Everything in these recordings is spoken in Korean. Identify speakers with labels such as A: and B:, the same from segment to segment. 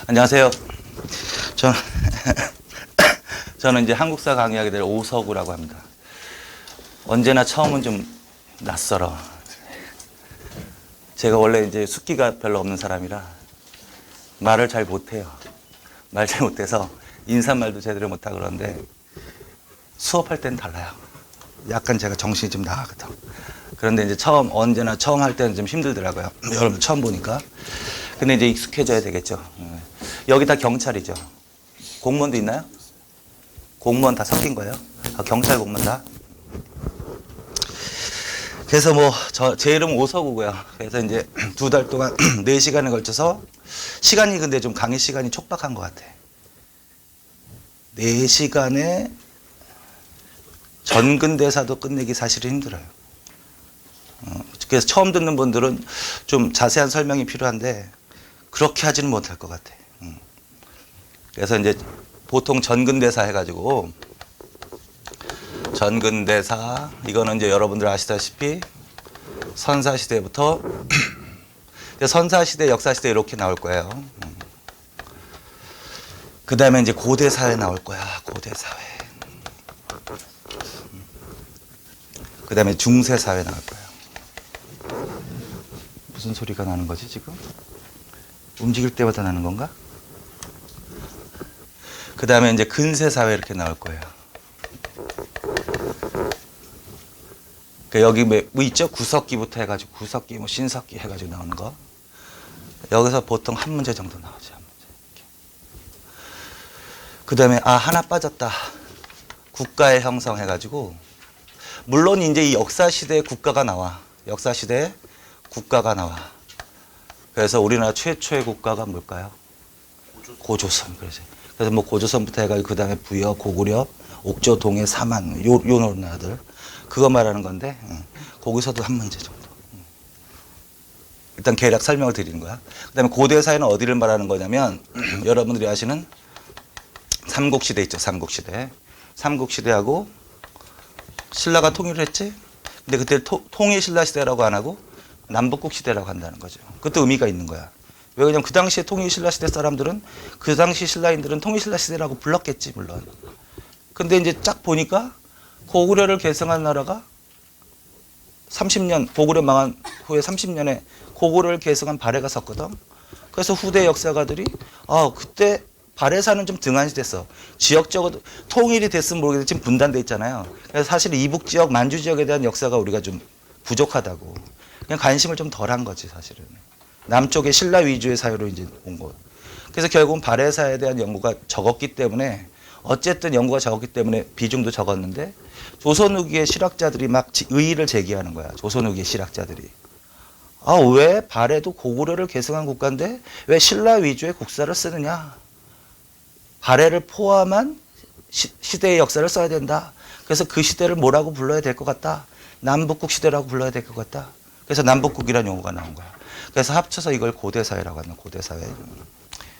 A: 안녕하세요. 저는, 저는 이제 한국사 강의하게 될 오석우라고 합니다. 언제나 처음은 좀 낯설어. 제가 원래 이제 숫기가 별로 없는 사람이라 말을 잘 못해요. 말 잘 못해서 인사말도 제대로 못하고 그러는데 수업할 땐 달라요. 약간 제가 정신이 좀 나가거든. 그런데 이제 언제나 처음 할 때는 좀 힘들더라고요. 여러분 처음 보니까. 근데 이제 익숙해져야 되겠죠. 여기 다 경찰이죠. 공무원도 있나요? 공무원 다 섞인 거예요? 경찰 공무원 다? 그래서 제 이름은 오석우고요. 그래서 이제 2달 동안 4시간에 걸쳐서 시간이 근데 좀 강의 시간이 촉박한 것 같아. 4시간에 전근대사도 끝내기 사실은 힘들어요. 그래서 처음 듣는 분들은 좀 자세한 설명이 필요한데 그렇게 하지는 못할 것 같아. 그래서 이제 보통 전근대사 해가지고 전근대사 이거는 이제 여러분들 아시다시피 선사시대부터 선사시대, 역사시대 이렇게 나올 거예요. 그 다음에 이제 고대사회 나올 거야. 고대사회. 그 다음에 중세사회 나올 거예요. 무슨 소리가 나는 거지 지금? 움직일 때마다 나는 건가? 그 다음에 이제 근세사회 이렇게 나올 거예요. 여기 뭐 있죠? 구석기부터 해가지고 구석기, 신석기 해가지고 나오는 거. 여기서 보통 한 문제 정도 나오죠. 한 문제. 그 다음에 하나 빠졌다. 국가의 형성 해가지고 물론 이제 이 역사시대에 국가가 나와. 역사시대에 국가가 나와. 그래서 우리나라 최초의 국가가 뭘까요? 고조선. 그래서 뭐 고조선부터 해가지고 그 다음에 부여, 고구려, 옥조, 동해, 사만 요 나라들 그거 말하는 건데 거기서도 한 문제 정도. 일단 개략 설명을 드리는 거야. 그 다음에 고대사회는 어디를 말하는 거냐면 여러분들이 아시는 삼국시대 있죠. 삼국시대. 삼국시대하고 신라가 통일을 했지. 근데 그때 통일신라시대라고 안 하고 남북국시대라고 한다는 거죠. 그것도 의미가 있는 거야. 왜 그러냐면 그 당시에 통일신라시대 사람들은 그 당시 신라인들은 통일신라시대라고 불렀겠지 물론. 근데 이제 쫙 보니까 고구려를 계승한 나라가 30년 고구려 망한 후에 30년에 고구려를 계승한 발해가 섰거든. 그래서 후대 역사가들이 그때 발해사는 좀 등한시 됐어. 지역적으로 통일이 됐으면 모르겠는데 지금 분단돼 있잖아요. 그래서 사실 이북 지역, 만주 지역에 대한 역사가 우리가 좀 부족하다고. 그냥 관심을 좀 덜한 거지 사실은. 남쪽의 신라 위주의 사회로 이제 온 거. 그래서 결국은 발해사에 대한 연구가 적었기 때문에 어쨌든 연구가 적었기 때문에 비중도 적었는데 조선 후기의 실학자들이 막 의의를 제기하는 거야. 조선 후기의 실학자들이. 왜 발해도 고구려를 계승한 국가인데 왜 신라 위주의 국사를 쓰느냐. 발해를 포함한 시대의 역사를 써야 된다. 그래서 그 시대를 뭐라고 불러야 될 것 같다. 남북국 시대라고 불러야 될 것 같다. 그래서 남북국이라는 용어가 나온 거야. 그래서 합쳐서 이걸 고대사회라고 하는 고대사회.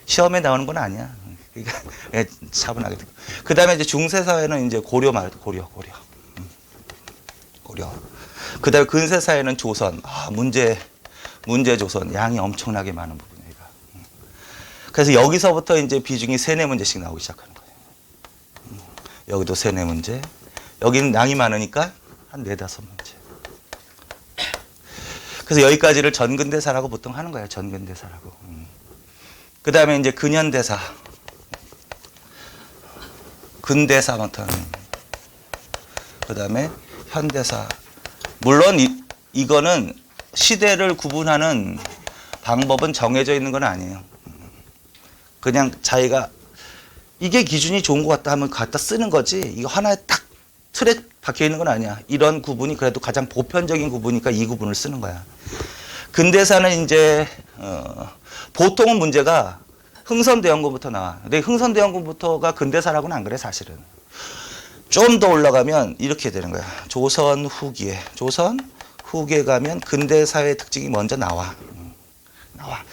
A: 시험에 나오는 건 아니야. 그러니까 차분하게. 그 다음에 이제 중세사회는 이제 고려. 그 다음에 근세사회는 조선. 문제 조선. 양이 엄청나게 많은 부분이에요. 그래서 여기서부터 이제 비중이 3-4문제씩 나오기 시작하는 거예요. 여기도 3-4문제. 여기는 양이 많으니까 한 4-5문제. 그래서 여기까지를 전근대사라고 보통 하는 거예요. 전근대사라고. 그 다음에 이제 근현대사. 근대사부터. 그 다음에 현대사. 물론 이거는 시대를 구분하는 방법은 정해져 있는 건 아니에요. 그냥 자기가 이게 기준이 좋은 것 같다 하면 갖다 쓰는 거지. 이거 하나에 딱 틀에 박혀 있는 건 아니야. 이런 구분이 그래도 가장 보편적인 구분이니까 이 구분을 쓰는 거야. 근대사는 이제 보통은 문제가 흥선대원군부터 나와. 근데 흥선대원군부터가 근대사라고는 안 그래 사실은. 좀 더 올라가면 이렇게 되는 거야. 조선 후기에 가면 근대사회의 특징이 먼저 나와.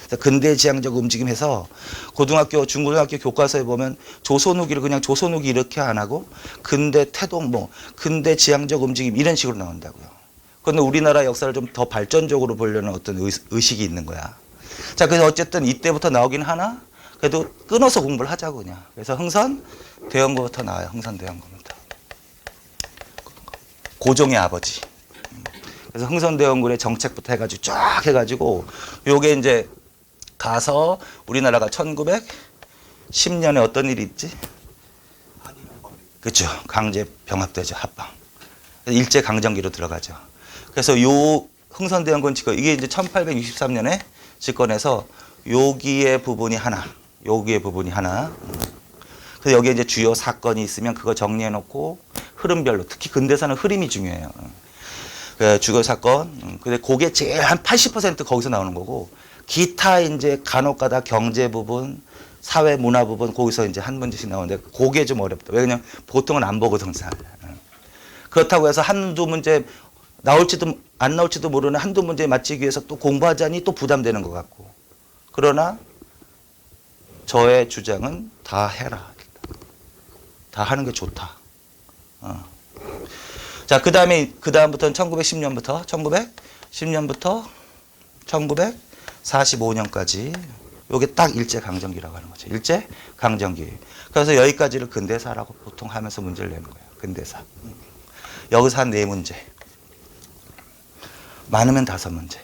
A: 그래서 근대지향적 움직임해서 고등학교, 중고등학교 교과서에 보면 조선 후기를 그냥 조선 후기 이렇게 안 하고 근대 태동, 근대지향적 움직임 이런 식으로 나온다고요. 그런데 우리나라 역사를 좀 더 발전적으로 보려는 어떤 의식이 있는 거야. 자, 그래서 어쨌든 이때부터 나오긴 하나, 그래도 끊어서 공부를 하자고 그냥. 그래서 흥선대원고부터 나와요. 흥선대원고부터. 고종의 아버지. 그래서 흥선대원군의 정책부터 해가지고 쫙 해가지고 요게 이제 가서 우리나라가 1910년에 어떤 일이 있지? 그렇죠. 강제 병합되죠. 합방. 일제 강점기로 들어가죠. 그래서 요 흥선대원군 집권 이게 이제 1863년에 집권해서 여기의 부분이 하나. 그래서 여기에 이제 주요 사건이 있으면 그거 정리해 놓고 흐름별로 특히 근대사는 흐름이 중요해요. 그 주요 사건. 근데 그게 제일 한 80% 거기서 나오는 거고 기타 이제 간혹가다 경제 부분, 사회 문화 부분 거기서 이제 한 문제씩 나오는데 그게 좀 어렵다. 왜냐면 보통은 안 보거든 잘. 그렇다고 해서 한두 문제 나올지도 안 나올지도 모르는 한두 문제에 맞추기 위해서 또 공부하자니 또 부담되는 것 같고. 그러나 저의 주장은 다 해라. 다 하는 게 좋다. 자, 그다음부터는 1910년부터 1945년까지 요게 딱 일제 강점기라고 하는 거죠. 일제 강점기. 그래서 여기까지를 근대사라고 보통 하면서 문제를 내는 거예요. 근대사. 여기서 한 4문제. 많으면 5문제.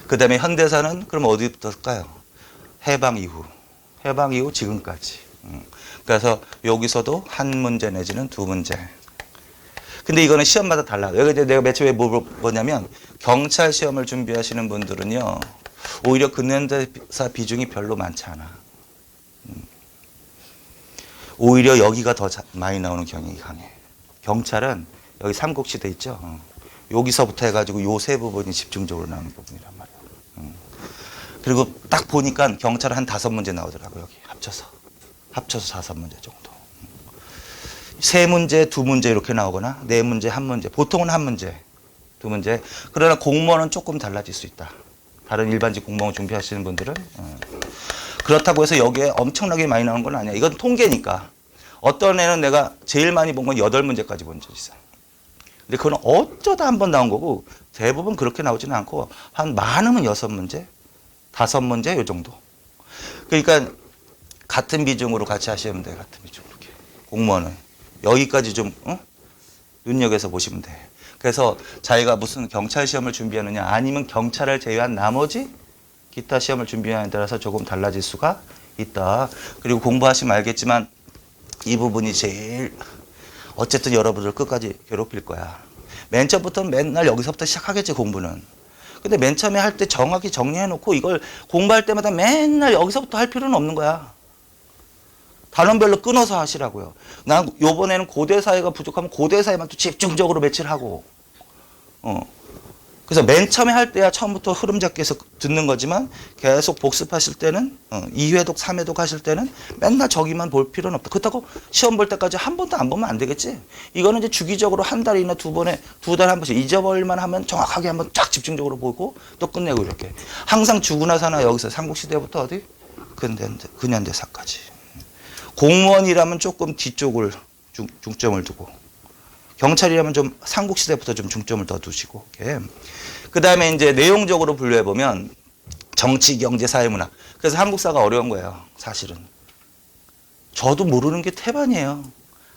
A: 그다음에 현대사는 그럼 어디부터일까요? 해방 이후 지금까지. 그래서 여기서도 한 문제 내지는 2문제. 근데 이거는 시험마다 달라요. 여기 내가 맨 처음에 뭐냐면 경찰 시험을 준비하시는 분들은요. 오히려 근현대사 비중이 별로 많지 않아. 오히려 여기가 더 많이 나오는 경향이 강해. 경찰은 여기 삼국시대 있죠. 여기서부터 해가지고 요 세 부분이 집중적으로 나오는 부분이란 말이에요. 그리고 딱 보니까 경찰은 한 5문제 나오더라고요. 여기 합쳐서 5문제 정도. 3문제, 2문제 이렇게 나오거나 4문제, 1문제. 보통은 1문제, 2문제. 그러나 공무원은 조금 달라질 수 있다. 다른 일반직 공무원 준비하시는 분들은. 그렇다고 해서 여기에 엄청나게 많이 나오는 건 아니야. 이건 통계니까. 어떤 애는 내가 제일 많이 본 건 8문제까지 본 적이 있어. 근데 그건 어쩌다 한 번 나온 거고 대부분 그렇게 나오지는 않고 한 많으면 6문제, 5문제 요 정도. 그러니까 같은 비중으로 같이 하시면 돼요. 같은 비중으로. 공무원은. 여기까지 좀 눈여겨서 보시면 돼. 그래서 자기가 무슨 경찰 시험을 준비하느냐 아니면 경찰을 제외한 나머지 기타 시험을 준비하느냐에 따라서 조금 달라질 수가 있다. 그리고 공부하시면 알겠지만 이 부분이 제일 어쨌든 여러분들 끝까지 괴롭힐 거야. 맨 처음부터는 맨날 여기서부터 시작하겠지 공부는. 근데 맨 처음에 할 때 정확히 정리해놓고 이걸 공부할 때마다 맨날 여기서부터 할 필요는 없는 거야. 단원별로 끊어서 하시라고요. 난 요번에는 고대사회가 부족하면 고대사회만 또 집중적으로 매치를 하고. 그래서 맨 처음에 할 때야 처음부터 흐름 잡기 해서 듣는 거지만 계속 복습하실 때는 2회독, 3회독 하실 때는 맨날 저기만 볼 필요는 없다. 그렇다고 시험 볼 때까지 한 번도 안 보면 안 되겠지. 이거는 이제 주기적으로 한 달이나 2번에 2달에 한 번씩 잊어버릴만 하면 정확하게 한번 쫙 집중적으로 보고 또 끝내고 이렇게. 항상 주구나 사나 여기서 삼국시대부터 어디? 근현대사까지. 공무원이라면 조금 뒤쪽을 중점을 두고 경찰이라면 좀 삼국시대부터 좀 중점을 더 두시고 그 다음에 이제 내용적으로 분류해보면 정치, 경제, 사회문화. 그래서 한국사가 어려운 거예요. 사실은. 저도 모르는 게 태반이에요.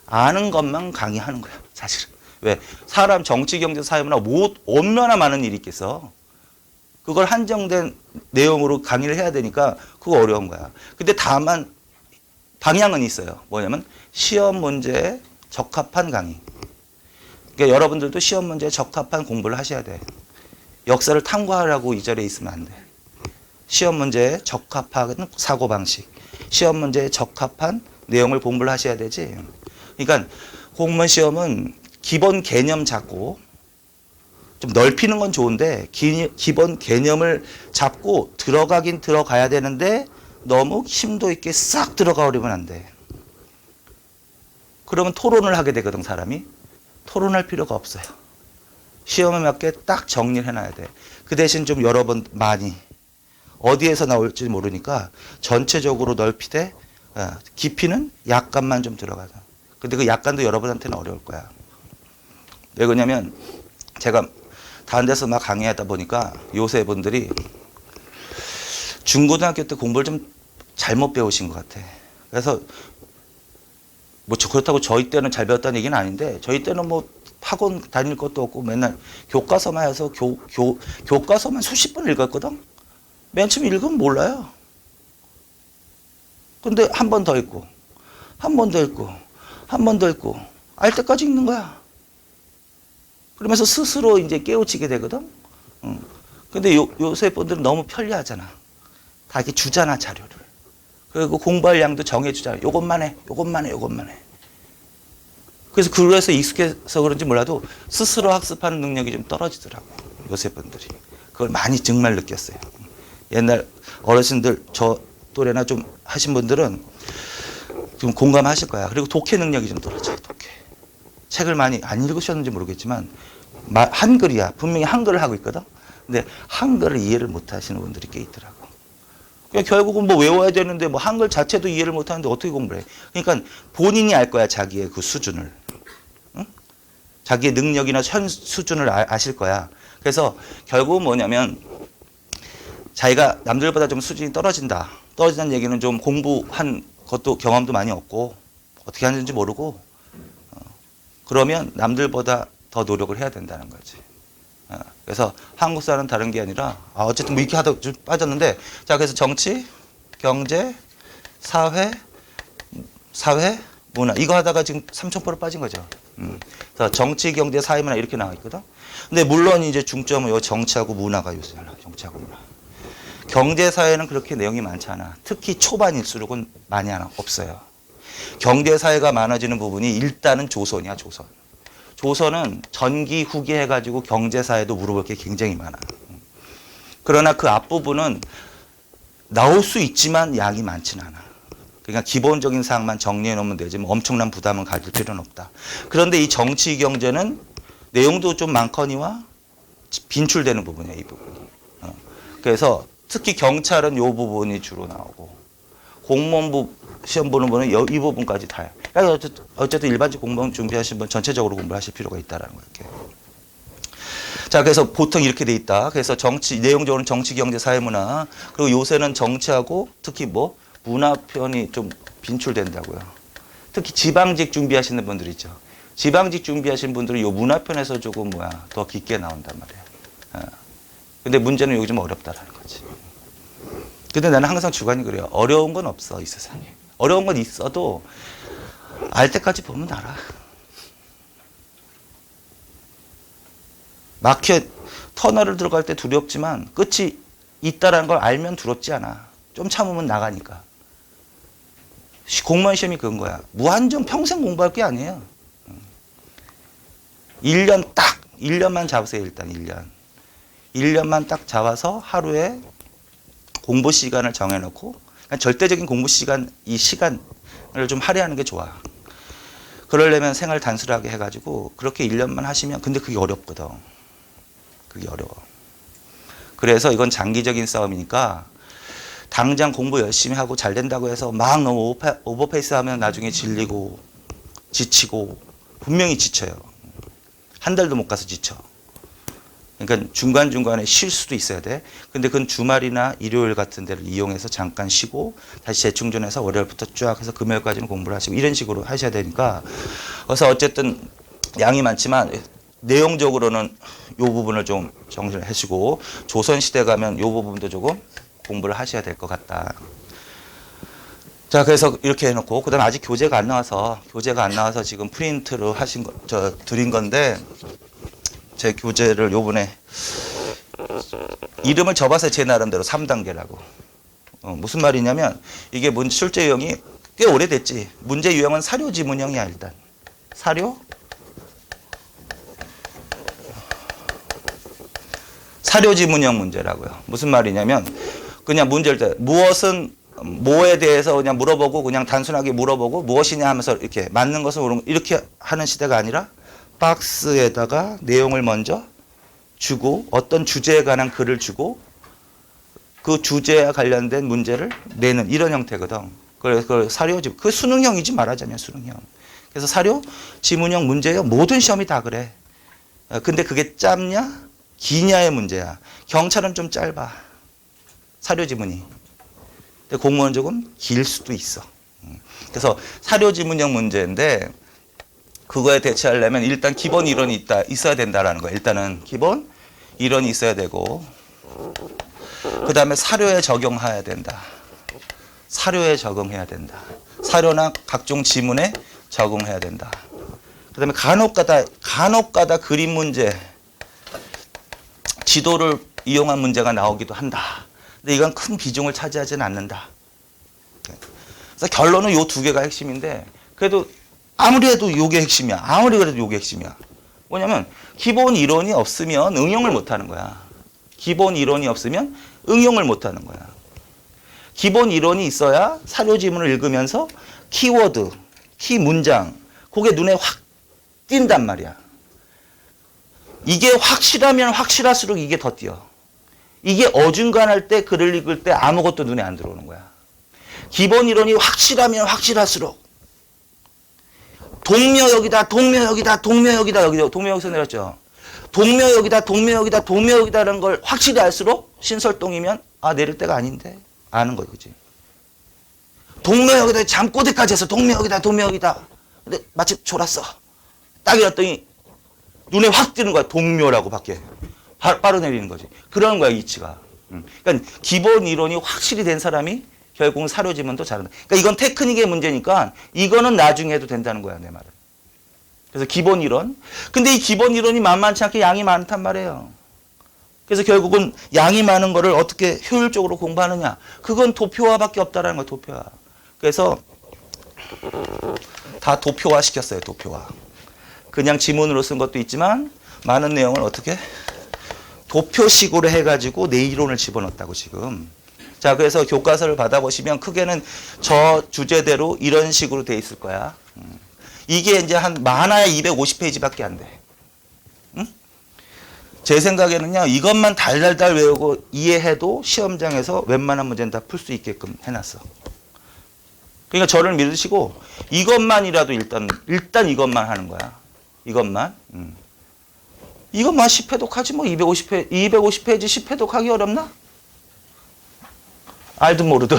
A: 아는 것만 강의하는 거예요. 사실은. 왜? 사람 정치, 경제, 사회문화 얼마나 많은 일이 있겠어. 그걸 한정된 내용으로 강의를 해야 되니까 그거 어려운 거야. 근데 다만 방향은 있어요. 뭐냐면 시험 문제에 적합한 강의. 그러니까 여러분들도 시험 문제에 적합한 공부를 하셔야 돼. 역사를 탐구하라고 이 자리에 있으면 안 돼. 시험 문제에 적합한 사고방식, 시험 문제에 적합한 내용을 공부를 하셔야 되지. 그러니까 공무원 시험은 기본 개념 잡고 좀 넓히는 건 좋은데 기본 개념을 잡고 들어가긴 들어가야 되는데 너무 심도 있게 싹 들어가 버리면 안 돼. 그러면 토론을 하게 되거든, 사람이. 토론할 필요가 없어요. 시험에 맞게 딱 정리를 해놔야 돼. 그 대신 좀 여러 번 많이 어디에서 나올지 모르니까 전체적으로 넓히되 깊이는 약간만 좀 들어가자. 근데 그 약간도 여러분한테는 어려울 거야. 왜 그러냐면 제가 다른 데서 막 강의하다 보니까 요새 분들이 중고등학교 때 공부를 좀 잘못 배우신 것 같아. 그래서 뭐 그렇다고 저희 때는 잘 배웠다는 얘기는 아닌데 저희 때는 뭐 학원 다닐 것도 없고 맨날 교과서만 해서 교과서만 수십 번 읽었거든. 맨 처음 읽으면 몰라요. 근데 한 번 더 읽고 한 번 더 읽고 한 번 더 읽고 알 때까지 읽는 거야. 그러면서 스스로 이제 깨우치게 되거든. 근데 요새 분들은 너무 편리하잖아. 다 이렇게 주잖아, 자료를. 그리고 공부할 양도 정해주잖아. 요것만 해, 요것만 해, 요것만 해. 그래서 익숙해서 그런지 몰라도 스스로 학습하는 능력이 좀 떨어지더라고. 요새 분들이. 그걸 많이 정말 느꼈어요. 옛날 어르신들, 저 또래나 좀 하신 분들은 좀 공감하실 거야. 그리고 독해 능력이 좀 떨어져요, 독해. 책을 많이 안 읽으셨는지 모르겠지만, 한글이야. 분명히 한글을 하고 있거든. 근데 한글을 이해를 못 하시는 분들이 꽤 있더라고. 그러니까 결국은 뭐 외워야 되는데 뭐 한글 자체도 이해를 못 하는데 어떻게 공부를 해? 그러니까 본인이 알 거야, 자기의 그 수준을. 응? 자기의 능력이나 현 수준을 아실 거야. 그래서 결국은 뭐냐면 자기가 남들보다 좀 수준이 떨어진다. 떨어진다는 얘기는 좀 공부한 것도 경험도 많이 없고 어떻게 하는지 모르고 그러면 남들보다 더 노력을 해야 된다는 거지. 그래서 한국 사람은 다른 게 아니라 어쨌든 뭐 이렇게 하다 좀 빠졌는데 자 그래서 정치, 경제, 사회, 문화 이거 하다가 지금 3,000% 빠진 거죠. 그래서 정치, 경제, 사회, 문화 이렇게 나와 있거든. 근데 물론 이제 중점은 요 정치하고 문화가 요새 정치하고 문화. 경제, 사회는 그렇게 내용이 많지 않아. 특히 초반일수록은 많이 없어요. 경제, 사회가 많아지는 부분이 일단은 조선이야, 조선. 조선은 전기 후기 해가지고 경제사에도 물어볼 게 굉장히 많아. 그러나 그 앞부분은 나올 수 있지만 양이 많지는 않아. 그러니까 기본적인 사항만 정리해 놓으면 되지 뭐 엄청난 부담은 가질 필요는 없다. 그런데 이 정치 경제는 내용도 좀 많거니와 빈출되는 부분이야, 이 부분이. 그래서 특히 경찰은 이 부분이 주로 나오고 공무원부 시험 보는 분은 이 부분까지 다요. 그러니까 어쨌든 일반적 공무원 준비하신 분 전체적으로 공부하실 필요가 있다라는 거예요. 자, 그래서 보통 이렇게 돼 있다. 그래서 정치 내용적으로는 정치, 경제, 사회, 문화. 그리고 요새는 정치하고 특히 뭐 문화 편이 좀 빈출된다고요. 특히 지방직 준비하시는 분들 있죠. 지방직 준비하시는 분들은 요 문화 편에서 조금 더 깊게 나온단 말이에요. 근데 문제는 여기 좀 어렵다라는 거지. 근데 나는 항상 주관이 그래요. 어려운 건 없어, 이 세상에. 어려운 건 있어도 알 때까지 보면 알아. 마켓 터널을 들어갈 때 두렵지만 끝이 있다라는 걸 알면 두렵지 않아. 좀 참으면 나가니까. 공무원 시험이 그런 거야. 무한정 평생 공부할 게 아니에요. 1년만 잡으세요, 일단 1년. 1년만 딱 잡아서 하루에 공부 시간을 정해놓고 그러니까 절대적인 공부 시간, 이 시간을 좀 할애하는 게 좋아. 그러려면 생활 단순하게 해가지고 그렇게 1년만 하시면 근데 그게 어렵거든. 그게 어려워. 그래서 이건 장기적인 싸움이니까 당장 공부 열심히 하고 잘 된다고 해서 막 너무 오버페이스 하면 나중에 질리고 지치고 분명히 지쳐요. 한 달도 못 가서 지쳐. 그러니까 중간중간에 쉴 수도 있어야 돼. 근데 그건 주말이나 일요일 같은 데를 이용해서 잠깐 쉬고 다시 재충전해서 월요일부터 쫙 해서 금요일까지는 공부를 하시고 이런 식으로 하셔야 되니까 그래서 어쨌든 양이 많지만 내용적으로는 이 부분을 좀 정리를 하시고 조선시대 가면 이 부분도 조금 공부를 하셔야 될 것 같다. 자, 그래서 이렇게 해놓고 그다음 아직 교재가 안 나와서 지금 프린트로 드린 건데 제 교재를 요번에 이름을 접어서 제 나름대로 3단계라고. 무슨 말이냐면 이게 출제 유형이 꽤 오래됐지. 문제 유형은 사료 지문형이야 일단. 사료 지문형 문제라고요. 무슨 말이냐면 그냥 문제를 때 무엇은 뭐에 대해서 그냥 물어보고 그냥 단순하게 물어보고 무엇이냐 하면서 이렇게 맞는 것을 모르는 이렇게 하는 시대가 아니라 박스에다가 내용을 먼저 주고 어떤 주제에 관한 글을 주고 그 주제와 관련된 문제를 내는 이런 형태거든. 그래서 그 사료 지문, 그 수능형이지 말하자면 수능형. 그래서 사료 지문형 문제요. 모든 시험이 다 그래. 근데 그게 짧냐 기냐의 문제야. 경찰은 좀 짧아. 사료 지문이. 근데 공무원 적은 길 수도 있어. 그래서 사료 지문형 문제인데 그거에 대처하려면 일단 기본 이론이 있어야 된다라는 거야. 일단은 기본 이론이 있어야 되고 그 다음에 사료에 적용해야 된다. 사료에 적응해야 된다. 사료나 각종 지문에 적응해야 된다. 그 다음에 간혹가다 그림 문제, 지도를 이용한 문제가 나오기도 한다. 근데 이건 큰 비중을 차지하지는 않는다. 그래서 결론은 요 두 개가 핵심인데 그래도 아무리 해도 요게 핵심이야. 아무리 그래도 요게 핵심이야. 뭐냐면 기본 이론이 없으면 응용을 못하는 거야. 기본 이론이 없으면 응용을 못하는 거야. 기본 이론이 있어야 사료 지문을 읽으면서 키워드, 키 문장, 그게 눈에 확 띈단 말이야. 이게 확실하면 확실할수록 이게 더 띄어. 이게 어중간할 때 글을 읽을 때 아무것도 눈에 안 들어오는 거야. 기본 이론이 확실하면 확실할수록 동묘역이다, 동묘역이다, 동묘역이다, 여기 동묘역에서 내렸죠. 동묘역이다, 동묘역이다, 동묘역이다라는 걸 확실히 알수록 신설동이면 아 내릴 때가 아닌데 아는 거지, 그지? 동묘역이다, 잠꼬대까지 해서 동묘역이다, 동묘역이다. 근데 마침 졸았어. 딱 이랬더니 눈에 확 띄는 거야. 동묘라고 밖에 바로 내리는 거지. 그런 거야 이치가. 그러니까 기본 이론이 확실히 된 사람이 결국은 사료 지문도 잘한다. 그러니까 이건 테크닉의 문제니까 이거는 나중에 해도 된다는 거야, 내 말은. 그래서 기본 이론. 근데 이 기본 이론이 만만치 않게 양이 많단 말이에요. 그래서 결국은 양이 많은 거를 어떻게 효율적으로 공부하느냐. 그건 도표화밖에 없다라는 거야, 도표화. 그래서 다 도표화 시켰어요, 도표화. 그냥 지문으로 쓴 것도 있지만 많은 내용을 어떻게 도표식으로 해가지고 내 이론을 집어넣었다고 지금. 자, 그래서 교과서를 받아보시면 크게는 저 주제대로 이런 식으로 돼 있을 거야. 이게 이제 한 많아야 250페이지밖에 안 돼. 응? 제 생각에는요, 이것만 달달달 외우고 이해해도 시험장에서 웬만한 문제는 다 풀 수 있게끔 해놨어. 그러니까 저를 믿으시고 이것만이라도 일단 이것만 하는 거야. 이것만. 이것만 10회독 하지 뭐 250페이지 10회독 하기 어렵나? 알든 모르든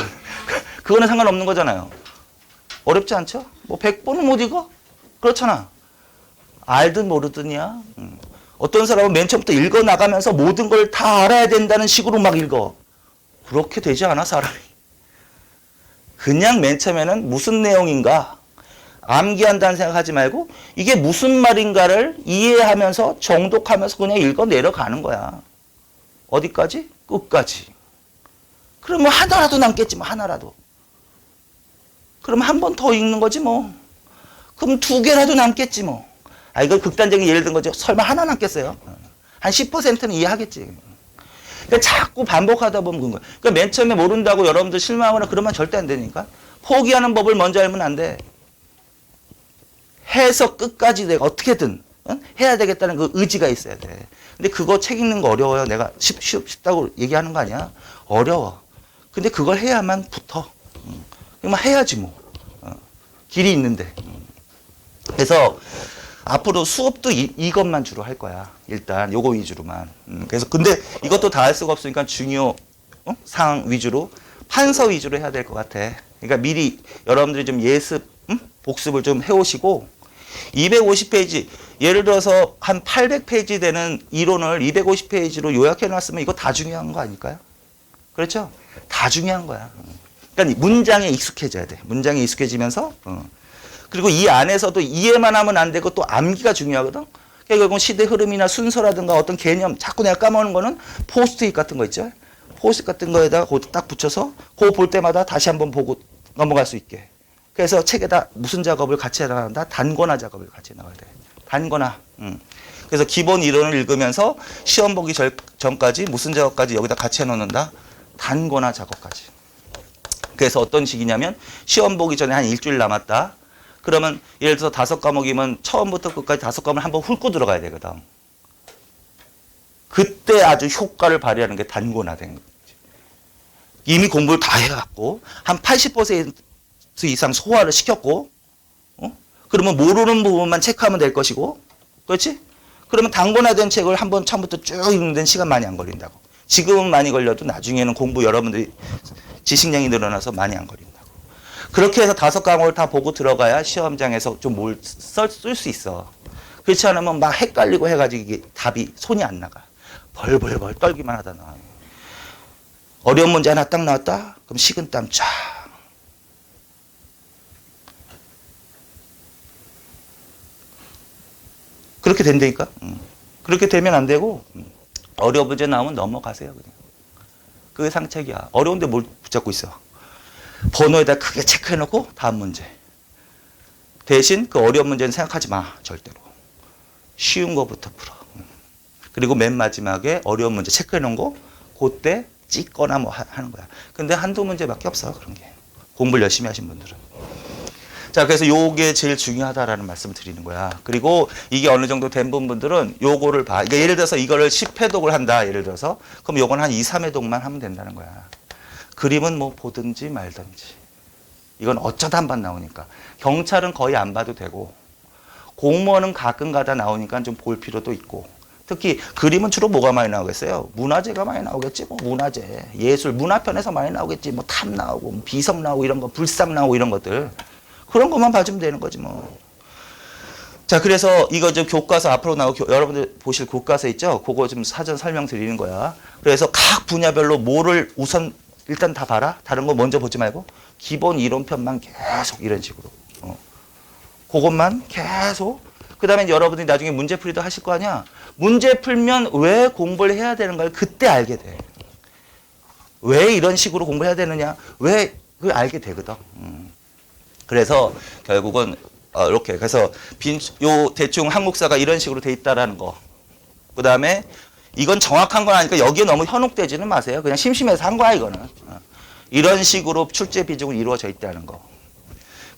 A: 그거는 상관없는 거잖아요. 어렵지 않죠? 뭐 100번은 못 읽어? 그렇잖아. 알든 모르든이야. 어떤 사람은 맨 처음부터 읽어 나가면서 모든 걸 다 알아야 된다는 식으로 막 읽어. 그렇게 되지 않아 사람이. 그냥 맨 처음에는 무슨 내용인가 암기한다는 생각하지 말고 이게 무슨 말인가를 이해하면서 정독하면서 그냥 읽어 내려가는 거야. 어디까지? 끝까지. 그러면 하나라도 남겠지 뭐 하나라도. 그럼 한 번 더 읽는 거지 뭐. 그럼 2개라도 남겠지 뭐. 아 이거 극단적인 예를 든 거죠. 설마 하나 남겠어요? 한 10%는 이해하겠지. 그러니까 자꾸 반복하다 보면 그런 거야. 그러니까 맨 처음에 모른다고 여러분들 실망하거나 그러면 절대 안 되니까. 포기하는 법을 먼저 알면 안 돼. 해서 끝까지 내가 어떻게든 해야 되겠다는 그 의지가 있어야 돼. 근데 그거 책 읽는 거 어려워요. 내가 쉽다고 얘기하는 거 아니야. 어려워. 근데 그걸 해야만 붙어. 그만 해야지 뭐. 길이 있는데. 그래서 앞으로 수업도 이것만 주로 할 거야. 일단 요거 위주로만. 그래서 근데 이것도 다 할 수가 없으니까 중요 사항 위주로 판서 위주로 해야 될 것 같아. 그러니까 미리 여러분들이 좀 예습, 복습을 좀 해오시고 250페이지 예를 들어서 한 800페이지 되는 이론을 250페이지로 요약해놨으면 이거 다 중요한 거 아닐까요? 그렇죠? 다 중요한 거야. 그러니까 문장에 익숙해져야 돼. 문장에 익숙해지면서 그리고 이 안에서도 이해만 하면 안 되고 또 암기가 중요하거든. 그러니까 결국 시대 흐름이나 순서라든가 어떤 개념 자꾸 내가 까먹는 거는 포스트잇 같은 거 있죠. 포스트잇 같은 거에다가 그거 딱 붙여서 그거 볼 때마다 다시 한번 보고 넘어갈 수 있게. 그래서 책에다 무슨 작업을 같이 해나간다? 단권화 작업을 같이 해나가야 돼. 단권화. 그래서 기본 이론을 읽으면서 시험 보기 전까지 무슨 작업까지 여기다 같이 해놓는다? 단권화 작업까지. 그래서 어떤 식이냐면 시험 보기 전에 한 일주일 남았다. 그러면 예를 들어서 5과목이면 처음부터 끝까지 5과목을 한번 훑고 들어가야 되거든. 그때 아주 효과를 발휘하는 게 단권화된 거지. 이미 공부를 다 해갖고 한 80% 이상 소화를 시켰고 그러면 모르는 부분만 체크하면 될 것이고 그렇지? 그러면 단권화된 책을 한번 처음부터 쭉 읽는 데는 시간 많이 안 걸린다고. 지금은 많이 걸려도 나중에는 공부 여러분들이 지식량이 늘어나서 많이 안 걸린다고. 그렇게 해서 5과목을 다 보고 들어가야 시험장에서 좀 뭘 쓸 수 있어. 그렇지 않으면 막 헷갈리고 해가지고 이게 답이 손이 안 나가. 벌벌벌 떨기만 하다 나와요. 어려운 문제 하나 딱 나왔다? 그럼 식은땀 쫙. 그렇게 된다니까? 그렇게 되면 안 되고, 어려운 문제 나오면 넘어가세요, 그냥. 그게 상책이야. 어려운데 뭘 붙잡고 있어. 번호에다 크게 체크해놓고, 다음 문제. 대신 그 어려운 문제는 생각하지 마, 절대로. 쉬운 거부터 풀어. 그리고 맨 마지막에 어려운 문제 체크해놓은 거, 그때 찍거나 뭐 하는 거야. 근데 한두 문제밖에 없어, 그런 게. 공부를 열심히 하신 분들은. 자, 그래서 요게 제일 중요하다라는 말씀을 드리는 거야. 그리고 이게 어느 정도 된 분들은 요거를 봐. 그러니까 예를 들어서 이거를 10회독을 한다, 예를 들어서. 그럼 요건 한 2, 3회독만 하면 된다는 거야. 그림은 뭐 보든지 말든지. 이건 어쩌다 한 번 나오니까. 경찰은 거의 안 봐도 되고, 공무원은 가끔 가다 나오니까 좀 볼 필요도 있고, 특히 그림은 주로 뭐가 많이 나오겠어요? 문화재가 많이 나오겠지, 뭐 문화재, 예술, 문화편에서 많이 나오겠지, 뭐 탑 나오고, 뭐 비석 나오고 이런 거, 불상 나오고 이런 것들. 그런 것만 봐주면 되는 거지 뭐. 자, 그래서 이거 좀 교과서 앞으로 나오고 여러분들 보실 교과서 있죠? 그거 좀 사전 설명 드리는 거야. 그래서 각 분야별로 뭐를 우선 일단 다 봐라. 다른 거 먼저 보지 말고 기본 이론편만 계속 이런 식으로. 그것만 계속. 그 다음에 여러분들이 나중에 문제풀이도 하실 거 아니야. 문제 풀면 왜 공부를 해야 되는 걸 그때 알게 돼. 왜 이런 식으로 공부해야 되느냐. 왜 그걸 알게 되거든. 그래서 결국은 이렇게 그래서 요 대충 한국사가 이런 식으로 돼 있다라는 거. 그 다음에 이건 정확한 건 아니니까 여기에 너무 현혹되지는 마세요. 그냥 심심해서 한 거야 이거는. 이런 식으로 출제 비중은 이루어져 있다는 거.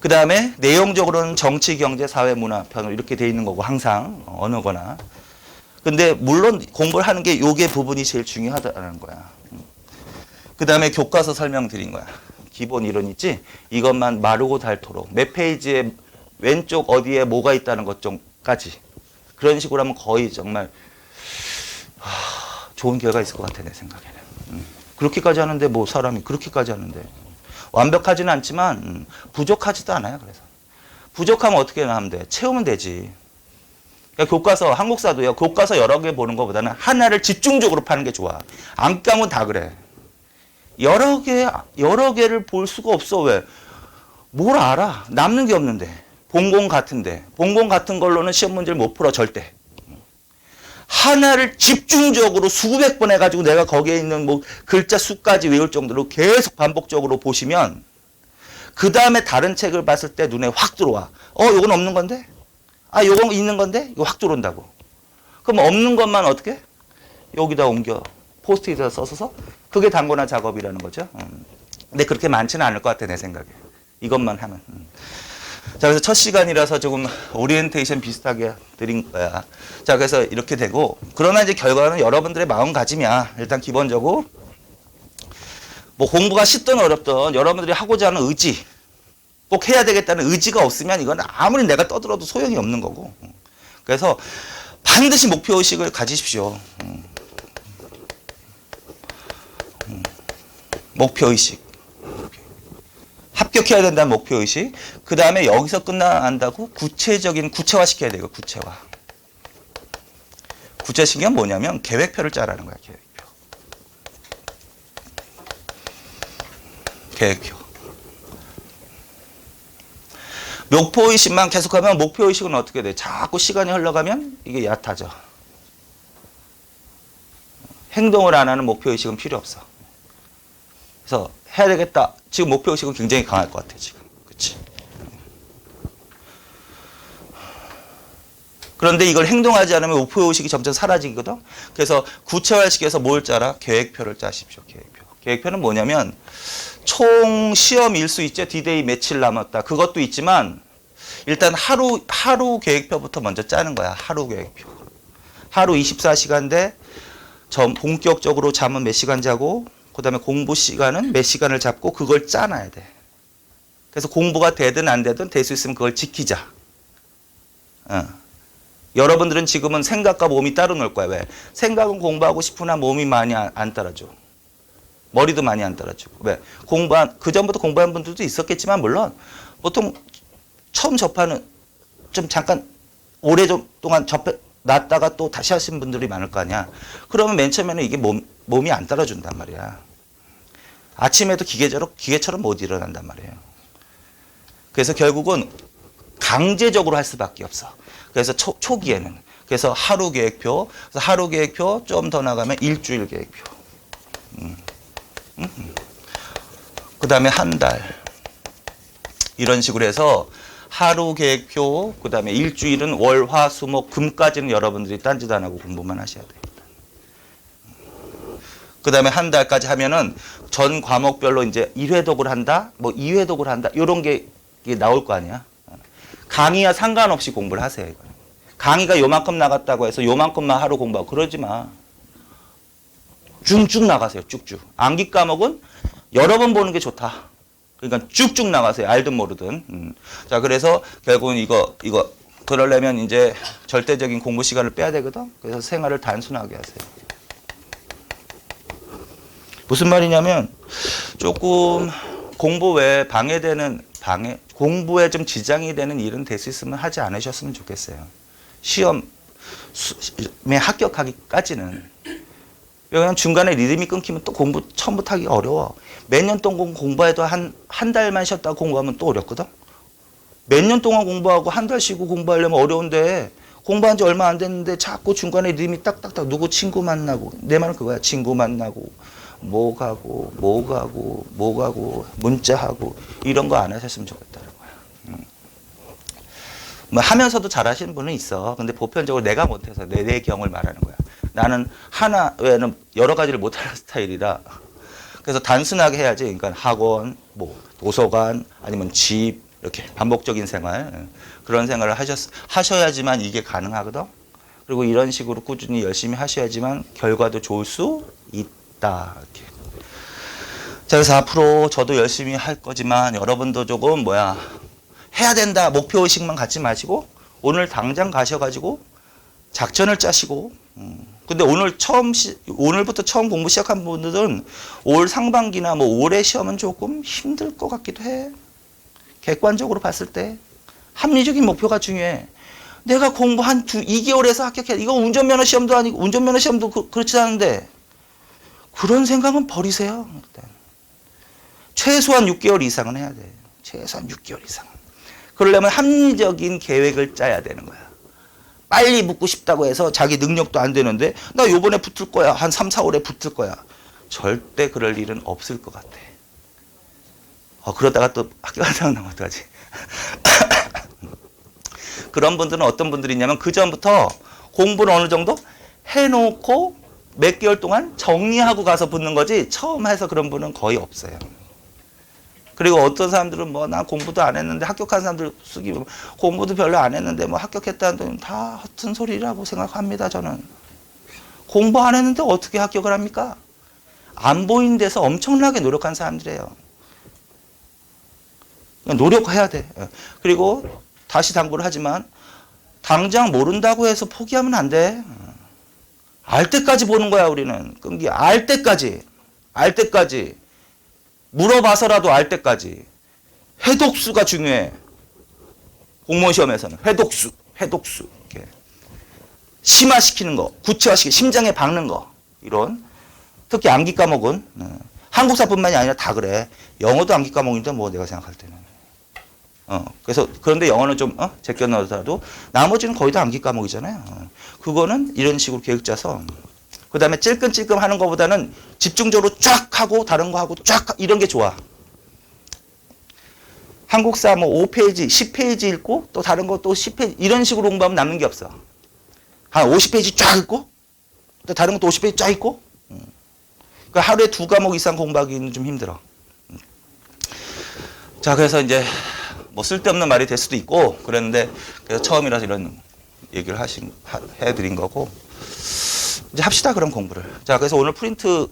A: 그 다음에 내용적으로는 정치, 경제, 사회, 문화 편으로 이렇게 돼 있는 거고 항상 어느 거나. 근데 물론 공부를 하는 게 요게 부분이 제일 중요하다는 거야. 그 다음에 교과서 설명 드린 거야. 기본 이론 있지? 이것만 마르고 닳도록 몇 페이지에 왼쪽 어디에 뭐가 있다는 것 좀까지 그런 식으로 하면 거의 정말 좋은 결과 있을 것 같아 내 생각에는. 그렇게까지 하는데 뭐 사람이 그렇게까지 하는데 완벽하지는 않지만 부족하지도 않아요. 그래서 부족하면 어떻게 하면 돼? 채우면 되지. 그러니까 교과서 한국사도요. 교과서 여러 개 보는 것보다는 하나를 집중적으로 파는 게 좋아. 안 까면 다 그래. 여러 개를 볼 수가 없어. 왜? 뭘 알아? 남는 게 없는데. 본공 같은데. 본공 같은 걸로는 시험 문제를 못 풀어, 절대. 하나를 집중적으로 수백 번 해가지고 내가 거기에 있는 뭐 글자 수까지 외울 정도로 계속 반복적으로 보시면 그 다음에 다른 책을 봤을 때 눈에 확 들어와. 요건 없는 건데? 요건 있는 건데? 이거 확 들어온다고. 그럼 없는 것만 어떻게? 여기다 옮겨. 포스트잇에다 써서 그게 단권화 작업이라는 거죠. 근데 그렇게 많지는 않을 것 같아 내 생각에. 이것만 하면. 자, 그래서 첫 시간이라서 조금 오리엔테이션 비슷하게 드린 거야. 자, 그래서 이렇게 되고 그러나 이제 결과는 여러분들의 마음가짐이야. 일단 기본적으로 뭐 공부가 쉽든 어렵든 여러분들이 하고자 하는 의지, 꼭 해야 되겠다는 의지가 없으면 이건 아무리 내가 떠들어도 소용이 없는 거고. 그래서 반드시 목표의식을 가지십시오. 목표의식. 합격해야 된다는 목표의식. 그 다음에 여기서 끝난다고 구체화시켜야 돼요. 구체화. 구체시키면 뭐냐면 계획표를 짜라는 거야. 계획표. 목표의식만 계속하면 목표의식은 어떻게 돼? 자꾸 시간이 흘러가면 이게 얕아져. 행동을 안 하는 목표의식은 필요 없어. 그래서 해야 되겠다. 지금 목표의식은 굉장히 강할 것 같아 지금. 그렇지? 그런데 이걸 행동하지 않으면 목표의식이 점점 사라지거든. 그래서 구체화시켜서 뭘 짜라? 계획표를 짜십시오. 계획표. 계획표는 뭐냐면 총 시험 일수 있죠. D-Day 며칠 남았다. 그것도 있지만 일단 하루 계획표부터 먼저 짜는 거야. 하루 계획표. 하루 24시간대 본격적으로 잠은 몇 시간 자고 그 다음에 공부 시간은 몇 시간을 잡고 그걸 짜놔야 돼. 그래서 공부가 되든 안 되든 될 수 있으면 그걸 지키자. 여러분들은 지금은 생각과 몸이 따로 놀 거야. 왜? 생각은 공부하고 싶으나 몸이 많이 안 따라줘. 머리도 많이 안 따라주고. 왜? 그 전부터 공부한 분들도 있었겠지만, 물론, 보통 처음 접하는, 좀 잠깐, 오래 동안 놨다가 또 다시 하신 분들이 많을 거 아니야. 그러면 맨 처음에는 이게 몸이 안 따라준단 말이야. 아침에도 기계처럼 못 일어난단 말이에요. 그래서 결국은 강제적으로 할 수밖에 없어. 그래서 초기에는. 그래서 하루 계획표, 좀 더 나가면 일주일 계획표. 그 다음에 한 달. 이런 식으로 해서 하루 계획표, 그 다음에 일주일은 월, 화, 수, 목, 금까지는 여러분들이 딴짓 안 하고 공부만 하셔야 돼요. 그 다음에 한 달까지 하면은 전 과목별로 이제 1회독을 한다, 뭐 2회독을 한다, 요런 게 나올 거 아니야. 강의와 상관없이 공부를 하세요. 이거. 강의가 요만큼 나갔다고 해서 요만큼만 하루 공부하고 그러지 마. 쭉쭉 나가세요. 쭉쭉. 암기 과목은 여러 번 보는 게 좋다. 그러니까 쭉쭉 나가세요. 알든 모르든. 자, 그래서 결국은 이거 그러려면 이제 절대적인 공부 시간을 빼야 되거든. 그래서 생활을 단순하게 하세요. 무슨 말이냐면 조금 공부 외에 공부에 좀 지장이 되는 일은 될 수 있으면 하지 않으셨으면 좋겠어요. 시험에 합격하기까지는. 왜냐면 중간에 리듬이 끊기면 또 공부 처음부터 하기 어려워. 몇 년 동안 공부해도 한 달만 쉬었다가 공부하면 또 어렵거든. 몇 년 동안 공부하고 한 달 쉬고 공부하려면 어려운데 공부한 지 얼마 안 됐는데 자꾸 중간에 리듬이 딱딱딱 누구 친구 만나고 내 말은 그거야. 친구 만나고 뭐 가고 문자하고 이런 거 안 하셨으면 좋겠다는 거야. 뭐 하면서도 잘하시는 분은 있어. 근데 보편적으로 내가 못해서 내 경우를 말하는 거야. 나는 하나 외에는 여러 가지를 못하는 스타일이라. 그래서 단순하게 해야지. 그러니까 학원, 뭐 도서관, 아니면 집 이렇게 반복적인 생활 그런 생활을 하셔야지만 이게 가능하거든. 그리고 이런 식으로 꾸준히 열심히 하셔야지만 결과도 좋을 수 있다. 이렇게. 자, 그래서 앞으로 저도 열심히 할 거지만 여러분도 조금 해야 된다 목표의식만 갖지 마시고 오늘 당장 가셔가지고 작전을 짜시고 근데 오늘부터 처음 공부 시작한 분들은 올 상반기나 뭐 올해 시험은 조금 힘들 것 같기도 해. 객관적으로 봤을 때 합리적인 목표가 중요해. 내가 공부 한 2개월에서 합격해. 이거 운전면허 시험도 아니고 운전면허 시험도 그렇지 않은데 그런 생각은 버리세요. 일단. 최소한 6개월 이상은 해야 돼. 최소한 6개월 이상. 그러려면 합리적인 계획을 짜야 되는 거야. 빨리 붙고 싶다고 해서 자기 능력도 안 되는데 나 요번에 붙을 거야. 한 3, 4월에 붙을 거야. 절대 그럴 일은 없을 것 같아. 그러다가 또 학교 안 나오면 어떡하지? 그런 분들은 어떤 분들이 있냐면 그 전부터 공부를 어느 정도 해놓고 몇 개월 동안 정리하고 가서 붙는 거지 처음 해서 그런 분은 거의 없어요. 그리고 어떤 사람들은 난 공부도 안 했는데 합격한 사람들 공부도 별로 안 했는데 합격했다는 건 다 허튼 소리라고 생각합니다. 저는 공부 안 했는데 어떻게 합격을 합니까? 안 보이는 데서 엄청나게 노력한 사람들이에요. 노력해야 돼. 그리고 다시 당부를 하지만 당장 모른다고 해서 포기하면 안 돼. 알 때까지 보는 거야. 우리는 끈기 알 때까지 물어봐서라도 알 때까지. 해독수가 중요해. 공무원 시험에서는 해독수 이렇게. 심화시키는 거, 구체화시키는 심장에 박는 거 이런. 특히 암기 과목은 한국사뿐만이 아니라 다 그래. 영어도 암기 과목인데 내가 생각할 때는. 그래서 그런데 영어는 좀 제껴 넣어서라도 나머지는 거의 다 암기 과목이잖아요. 그거는 이런 식으로 계획 짜서 그 다음에 찔끔찔끔 하는 것보다는 집중적으로 쫙 하고 다른 거 하고 쫙 이런 게 좋아. 한국사 5페이지, 10페이지 읽고 또 다른 거 또 10페이지 이런 식으로 공부하면 남는 게 없어. 한 50페이지 쫙 읽고 또 다른 것도 50페이지 쫙 읽고 그러니까 하루에 2과목 이상 공부하기는 좀 힘들어. 자, 그래서 이제 쓸데없는 말이 될 수도 있고 그랬는데 그래서 처음이라서 이런 얘기를 해드린 거고 이제 합시다 그럼 공부를. 자, 그래서 오늘 프린트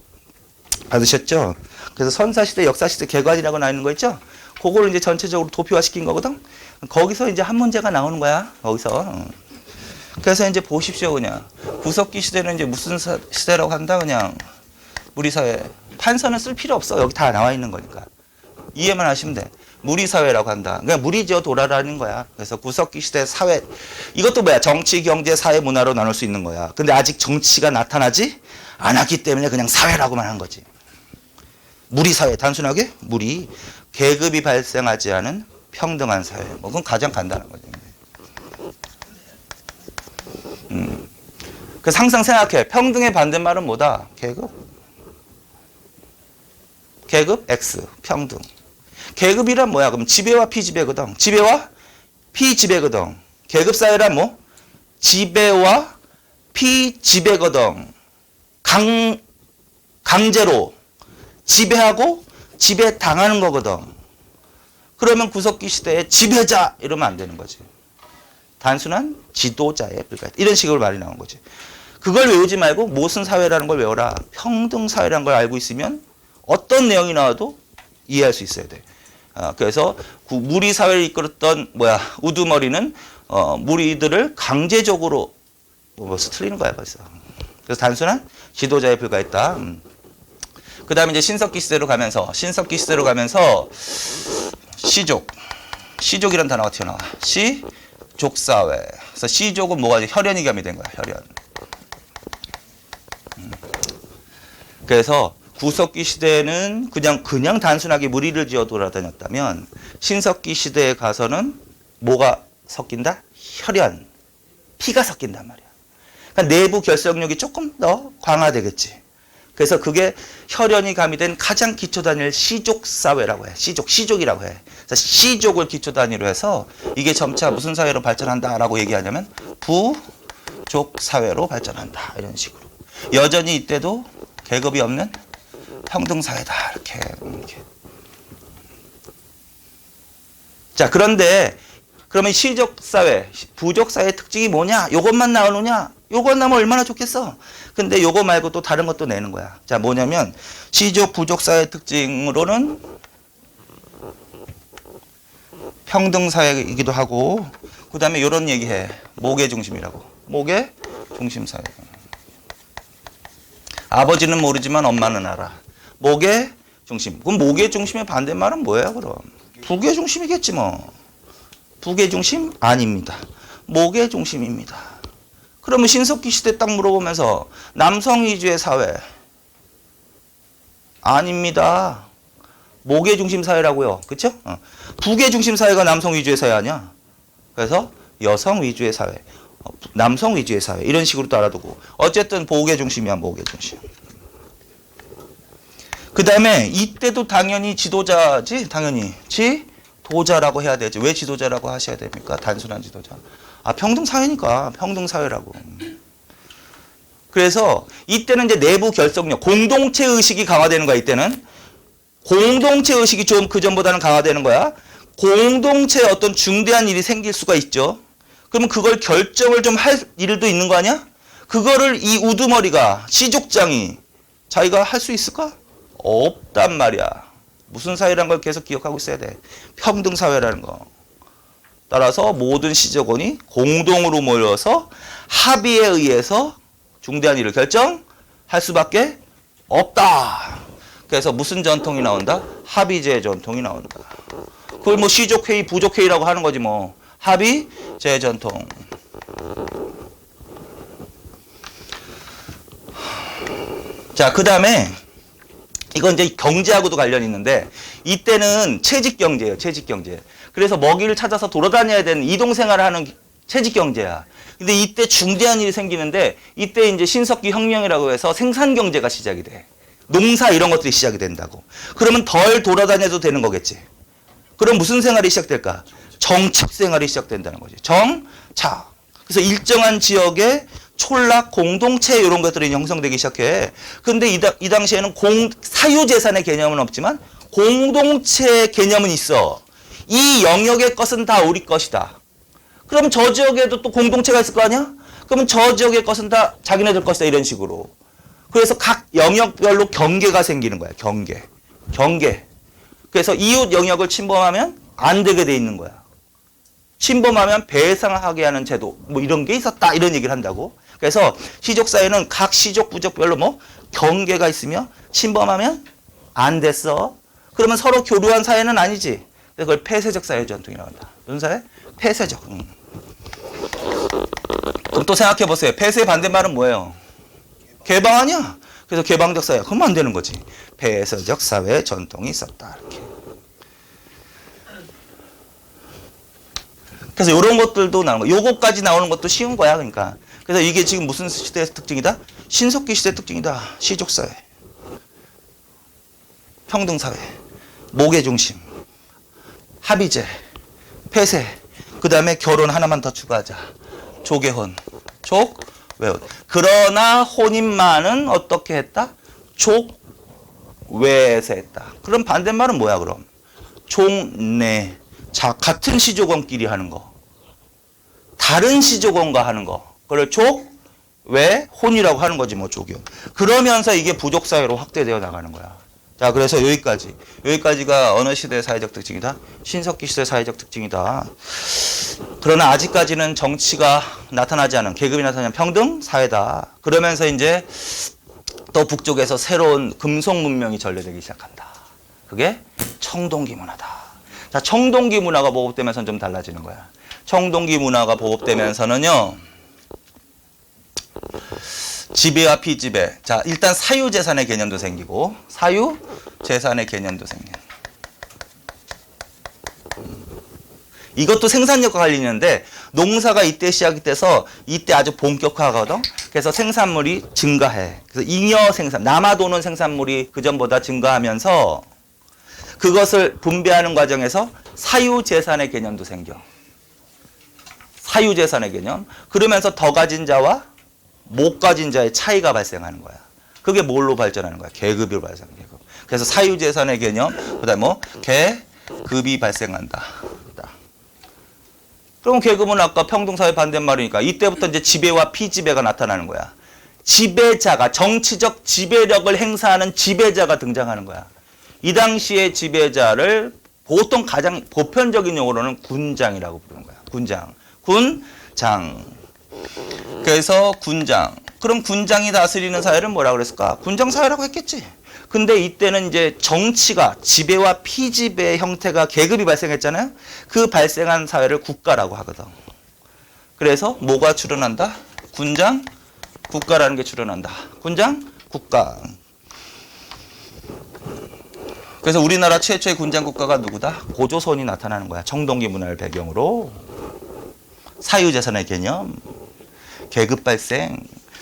A: 받으셨죠? 그래서 선사시대, 역사시대, 개관이라고 나뉘는 거 있죠? 그걸 이제 전체적으로 도표화 시킨 거거든? 거기서 이제 한 문제가 나오는 거야. 거기서. 그래서 이제 보십시오. 그냥 구석기 시대는 이제 무슨 시대라고 한다. 그냥 무리사회. 판서는 쓸 필요 없어. 여기 다 나와 있는 거니까. 이해만 하시면 돼. 무리사회라고 한다. 그냥 무리지어 돌아라는 거야. 그래서 구석기 시대 사회. 이것도 뭐야? 정치, 경제, 사회, 문화로 나눌 수 있는 거야. 근데 아직 정치가 나타나지 않았기 때문에 그냥 사회라고만 한 거지. 무리사회. 단순하게 무리. 계급이 발생하지 않은 평등한 사회. 뭐 그건 가장 간단한 거지. 그래서 항상 생각해. 평등의 반대말은 뭐다? 계급? 계급? X. 평등. 계급이란 뭐야? 그럼 지배와 피지배거든. 지배와 피지배거든. 계급사회란 뭐? 지배와 피지배거든. 강제로 지배하고 지배당하는 거거든. 그러면 구석기 시대에 지배자 이러면 안 되는 거지. 단순한 지도자의 불가이다. 이런 식으로 말이 나온 거지. 그걸 외우지 말고 무슨 사회라는 걸 외워라. 평등사회라는 걸 알고 있으면 어떤 내용이 나와도 이해할 수 있어야 돼. 그래서 무리사회를 이끌었던 우두머리는 무리들을 강제적으로 벌써 틀리는 거야 벌써. 그래서 단순한 지도자에 불과했다. 그 다음에 이제 신석기 시대로 가면서 시족이라는 단어가 튀어나와. 시족사회. 그래서 시족은 뭐가 혈연이 가미된 거야. 혈연. 그래서 구석기 시대는 그냥 단순하게 무리를 지어 돌아다녔다면 신석기 시대에 가서는 뭐가 섞인다? 혈연, 피가 섞인단 말이야. 그러니까 내부 결속력이 조금 더 강화되겠지. 그래서 그게 혈연이 가미된 가장 기초 단위를 시족 사회라고 해. 시족이라고 해. 그래서 시족을 기초 단위로 해서 이게 점차 무슨 사회로 발전한다라고 얘기하냐면 부족 사회로 발전한다. 이런 식으로. 여전히 이때도 계급이 없는 평등사회다. 이렇게. 자, 그런데 그러면 시족사회, 부족사회의 특징이 뭐냐? 요것만 나오느냐? 요것 나오면 얼마나 좋겠어? 근데 요거 말고 또 다른 것도 내는 거야. 자, 뭐냐면 시족, 부족사회의 특징으로는 평등사회이기도 하고 그 다음에 요런 얘기해. 모계 중심이라고. 모계 중심사회. 아버지는 모르지만 엄마는 알아. 모계 중심. 그럼 모계 중심의 반대말은 뭐예요, 그럼? 부계 중심이겠지, 뭐. 부계 중심? 아닙니다. 모계 중심입니다. 그러면 신석기 시대 딱 물어보면서 남성 위주의 사회. 아닙니다. 모계 중심 사회라고요. 그쵸? 부계 중심 사회가 남성 위주의 사회 아니야? 그래서 여성 위주의 사회. 남성 위주의 사회. 이런 식으로 또 알아두고. 어쨌든 모계 중심이야, 모계 중심. 그 다음에 이때도 당연히 지도자지, 당연히 지도자라고 해야 되지. 왜 지도자라고 하셔야 됩니까? 단순한 지도자. 평등사회니까 평등사회라고. 그래서 이때는 이제 내부 결속력, 공동체 의식이 강화되는 거야. 이때는 공동체 의식이 좀 그전보다는 강화되는 거야. 공동체에 어떤 중대한 일이 생길 수가 있죠. 그러면 그걸 결정을 좀 할 일도 있는 거 아니야? 그거를 이 우두머리가 시족장이 자기가 할 수 있을까? 없단 말이야. 무슨 사회라는 걸 계속 기억하고 있어야 돼. 평등사회라는 거. 따라서 모든 시족원이 공동으로 모여서 합의에 의해서 중대한 일을 결정할 수밖에 없다. 그래서 무슨 전통이 나온다? 합의제 전통이 나온다. 그걸 뭐 시족회의, 부족회의라고 하는 거지 뭐. 합의제 전통. 자, 그 다음에 이건 이제 경제하고도 관련이 있는데 이때는 채직경제예요. 채직경제. 그래서 먹이를 찾아서 돌아다녀야 되는 이동생활을 하는 채직경제야. 근데 이때 중대한 일이 생기는데 이때 이제 신석기 혁명이라고 해서 생산경제가 시작이 돼. 농사 이런 것들이 시작이 된다고. 그러면 덜 돌아다녀도 되는 거겠지. 그럼 무슨 생활이 시작될까? 정착 생활이 시작된다는 거지. 정착. 그래서 일정한 지역에 촌락, 공동체 이런 것들이 형성되기 시작해. 근데 이 당시에는 사유재산의 개념은 없지만 공동체 개념은 있어. 이 영역의 것은 다 우리 것이다. 그럼 저 지역에도 또 공동체가 있을 거 아니야? 그러면 저 지역의 것은 다 자기네들 것이다. 이런 식으로. 그래서 각 영역별로 경계가 생기는 거야. 경계. 그래서 이웃 영역을 침범하면 안 되게 돼 있는 거야. 침범하면 배상하게 하는 제도 뭐 이런 게 있었다 이런 얘기를 한다고. 그래서 시족 사회는 각 시족 부족별로 뭐 경계가 있으며 침범하면 안 됐어. 그러면 서로 교류한 사회는 아니지. 그걸 폐쇄적 사회 전통이라고 한다. 무슨 사회? 폐쇄적. 그럼 또 생각해 보세요. 폐쇄의 반대말은 뭐예요? 개방 아니야? 그래서 개방적 사회. 그러면 안 되는 거지. 폐쇄적 사회 전통이 있었다. 이렇게. 그래서 이런 것들도 나오는 거. 요거까지 나오는 것도 쉬운 거야. 그러니까. 그래서 이게 지금 무슨 시대의 특징이다? 신석기 시대 특징이다. 시족 사회. 평등 사회. 목의 중심. 합의제. 폐쇄. 그다음에 결혼 하나만 더 추가하자. 조개혼. 족외혼. 그러나 혼인만은 어떻게 했다? 족외에서 했다. 그럼 반대말은 뭐야 그럼? 족내. 자, 같은 시족원끼리 하는 거. 다른 시족원과 하는 거. 그걸 족외혼이라고 하는 거지 뭐 족이요. 그러면서 이게 부족사회로 확대되어 나가는 거야. 자, 그래서 여기까지. 여기까지가 어느 시대의 사회적 특징이다? 신석기 시대의 사회적 특징이다. 그러나 아직까지는 정치가 나타나지 않은, 계급이 나타나지 않은 평등 사회다. 그러면서 이제 또 북쪽에서 새로운 금속 문명이 전래되기 시작한다. 그게 청동기 문화다. 자, 청동기 문화가 보급되면서는 좀 달라지는 거야. 청동기 문화가 보급되면서는요, 지배와 피지배. 자, 일단 사유재산의 개념도 생기고, 사유재산의 개념도 생겨. 이것도 생산력과 관련있는데, 농사가 이때 시작이 돼서 이때 아주 본격화하거든. 그래서 생산물이 증가해. 그래서 잉여 생산, 남아도는 생산물이 그전보다 증가하면서 그것을 분배하는 과정에서 사유재산의 개념도 생겨. 사유재산의 개념. 그러면서 더 가진 자와 못 가진 자의 차이가 발생하는 거야. 그게 뭘로 발전하는 거야? 계급으로 발생하는 계급. 그래서 사유재산의 개념, 그 다음에 뭐, 계급이 발생한다. 그럼 계급은 아까 평등사회 반대말이니까 이때부터 이제 지배와 피지배가 나타나는 거야. 지배자가, 정치적 지배력을 행사하는 지배자가 등장하는 거야. 이 당시의 지배자를 보통 가장 보편적인 용어로는 군장이라고 부르는 거야. 군장. 군장. 그래서 군장. 그럼 군장이 다스리는 사회를 뭐라고 그랬을까? 군장사회라고 했겠지. 근데 이때는 이제 정치가 지배와 피지배의 형태가 계급이 발생했잖아요. 그 발생한 사회를 국가라고 하거든. 그래서 뭐가 출현한다? 군장, 국가라는 게 출현한다. 군장, 국가. 그래서 우리나라 최초의 군장 국가가 누구다? 고조선이 나타나는 거야. 청동기 문화를 배경으로. 사유재산의 개념, 계급 발생.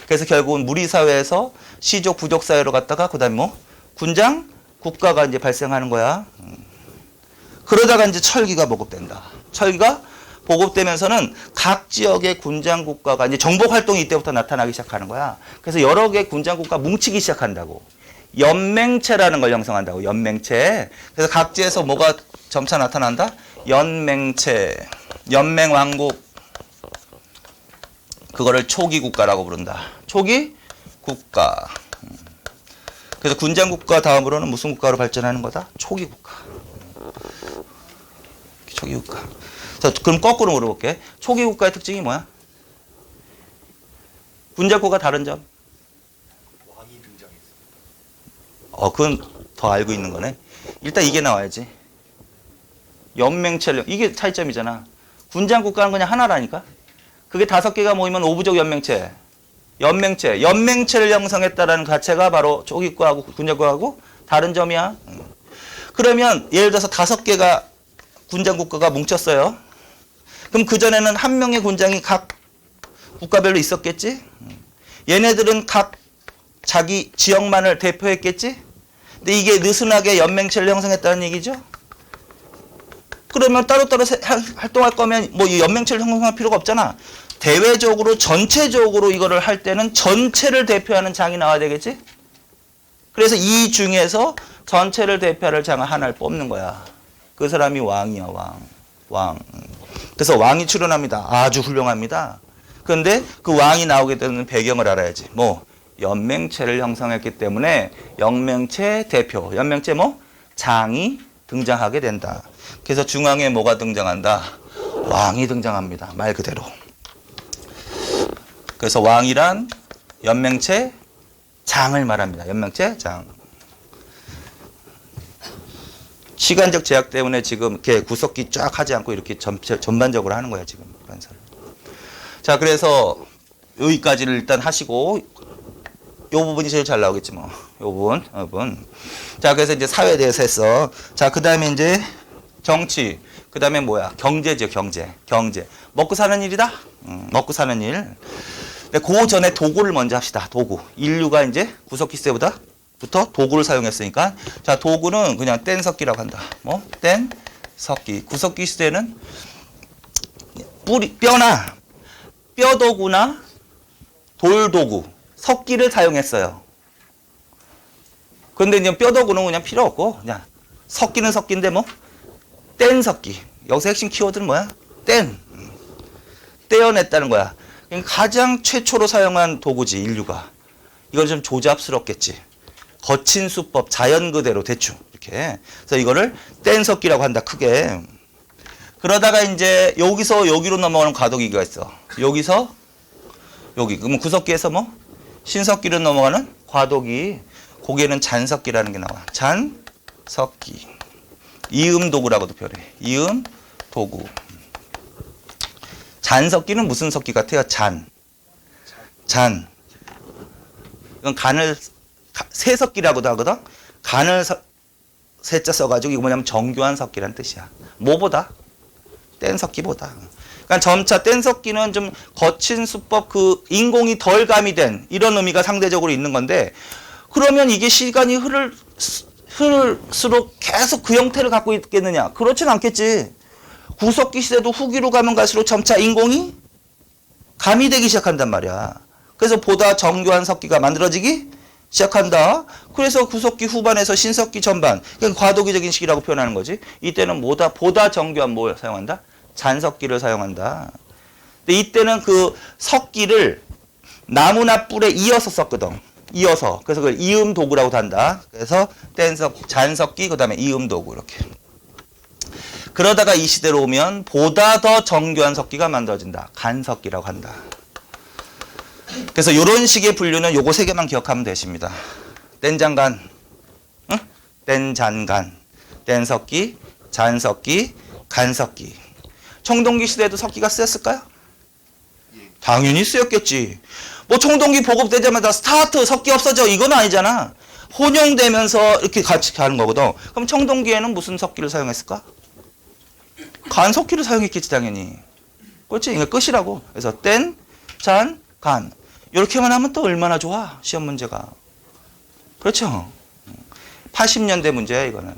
A: 그래서 결국은 무리사회에서 시족, 부족사회로 갔다가 그 다음에 뭐 군장, 국가가 이제 발생하는 거야. 그러다가 이제 철기가 보급된다. 철기가 보급되면서는 각 지역의 군장 국가가 이제 정복 활동이 이때부터 나타나기 시작하는 거야. 그래서 여러 개의 군장 국가 뭉치기 시작한다고. 연맹체라는 걸 형성한다고. 연맹체. 그래서 각지에서 뭐가 점차 나타난다? 연맹체, 연맹왕국. 그거를 초기 국가라고 부른다. 초기 국가. 그래서 군장 국가 다음으로는 무슨 국가로 발전하는 거다? 초기 국가. 초기 국가. 자, 그럼 거꾸로 물어볼게. 초기 국가의 특징이 뭐야? 군장 국가 다른 점?
B: 왕이 등장했어.
A: 그건 더 알고 있는 거네. 일단 이게 나와야지. 연맹체, 이게 차이점이잖아. 군장 국가는 그냥 하나라니까. 그게 5개가 모이면 오부족 연맹체. 연맹체를 형성했다라는 가체가 바로 초기국가하고 군장국가하고 다른 점이야. 그러면 예를 들어서 5개가 군장국가가 뭉쳤어요. 그럼 그전에는 한 명의 군장이 각 국가별로 있었겠지? 얘네들은 각 자기 지역만을 대표했겠지? 근데 이게 느슨하게 연맹체를 형성했다는 얘기죠? 그러면 따로따로 활동할 거면 뭐 연맹체를 형성할 필요가 없잖아. 대외적으로 전체적으로 이거를 할 때는 전체를 대표하는 장이 나와야 되겠지? 그래서 이 중에서 전체를 대표할 장을 하나를 뽑는 거야. 그 사람이 왕이야, 왕. 그래서 왕이 출현합니다. 아주 훌륭합니다. 그런데 그 왕이 나오게 되는 배경을 알아야지. 뭐 연맹체를 형성했기 때문에 연맹체 대표, 연맹체 뭐 장이 등장하게 된다. 그래서 중앙에 뭐가 등장한다? 왕이 등장합니다. 말 그대로. 그래서 왕이란 연맹체 장을 말합니다. 연맹체 장. 시간적 제약 때문에 지금 이렇게 구석기 쫙 하지 않고 이렇게 전반적으로 하는 거야, 지금. 자, 그래서 여기까지를 일단 하시고, 요 부분이 제일 잘 나오겠지, 뭐. 요 부분. 자, 그래서 이제 사회에 대해서 했어. 자, 그 다음에 이제 정치. 그 다음에 뭐야? 경제죠, 경제. 먹고 사는 일이다? 먹고 사는 일. 근데 그 전에 도구를 먼저 합시다, 도구. 인류가 이제 구석기 시대부터 도구를 사용했으니까. 자, 도구는 그냥 뗀석기라고 한다. 뭐? 뗀석기. 구석기 시대는 뼈도구나 돌도구, 석기를 사용했어요. 그런데 이제 뼈도구는 그냥 필요 없고, 그냥 석기는 석기인데 뭐? 뗀석기. 여기서 핵심 키워드는 뭐야? 떼어냈다는 거야. 가장 최초로 사용한 도구지, 인류가. 이건 좀 조잡스럽겠지. 거친 수법, 자연 그대로 대충 이렇게. 그래서 이거를 뗀석기라고 한다, 크게. 그러다가 이제 여기서 여기로 넘어가는 과도기가 있어. 여기서 여기. 그러면 구석기에서 뭐? 신석기로 넘어가는 과도기. 고개는 잔석기라는 게 나와. 잔석기. 이음도구라고도 표현해. 이음도구. 잔석기는 무슨 석기 같아요? 잔. 이건 세석기라고도 하거든. 간을 세자 써가지고 이거 뭐냐면 정교한 석기란 뜻이야. 뭐보다? 뗀석기보다. 그러니까 점차 뗀석기는 좀 거친 수법, 그 인공이 덜 가미된 이런 의미가 상대적으로 있는 건데, 그러면 이게 시간이 흐를수록 계속 그 형태를 갖고 있겠느냐? 그렇진 않겠지. 구석기 시대도 후기로 가면 갈수록 점차 인공이 가미되기 시작한단 말이야. 그래서 보다 정교한 석기가 만들어지기 시작한다. 그래서 구석기 후반에서 신석기 전반, 그러니까 과도기적인 시기라고 표현하는 거지. 이때는 보다 정교한 뭘 사용한다? 잔석기를 사용한다. 근데 이때는 그 석기를 나무나 뿔에 이어서 썼거든. 이어서. 그래서 그걸 이음도구라고 한다. 그래서 잔석기, 그 다음에 이음도구 이렇게. 그러다가 이 시대로 오면 보다 더 정교한 석기가 만들어진다. 간석기라고 한다. 그래서 이런 식의 분류는 요거 세 개만 기억하면 되십니다. 뗀장간, 뗀잔간, 뗀석기, 잔석기, 간석기. 청동기 시대에도 석기가 쓰였을까요? 당연히 쓰였겠지. 뭐 청동기 보급되자마자 스타트 석기 없어져 이건 아니잖아. 혼용되면서 이렇게 같이 가는 거거든. 그럼 청동기에는 무슨 석기를 사용했을까? 간석기를 사용했겠지 당연히. 그렇지? 이게 끝이라고. 그래서 뗀, 잔, 간. 이렇게만 하면 또 얼마나 좋아 시험 문제가. 그렇죠? 80년대 문제야 이거는.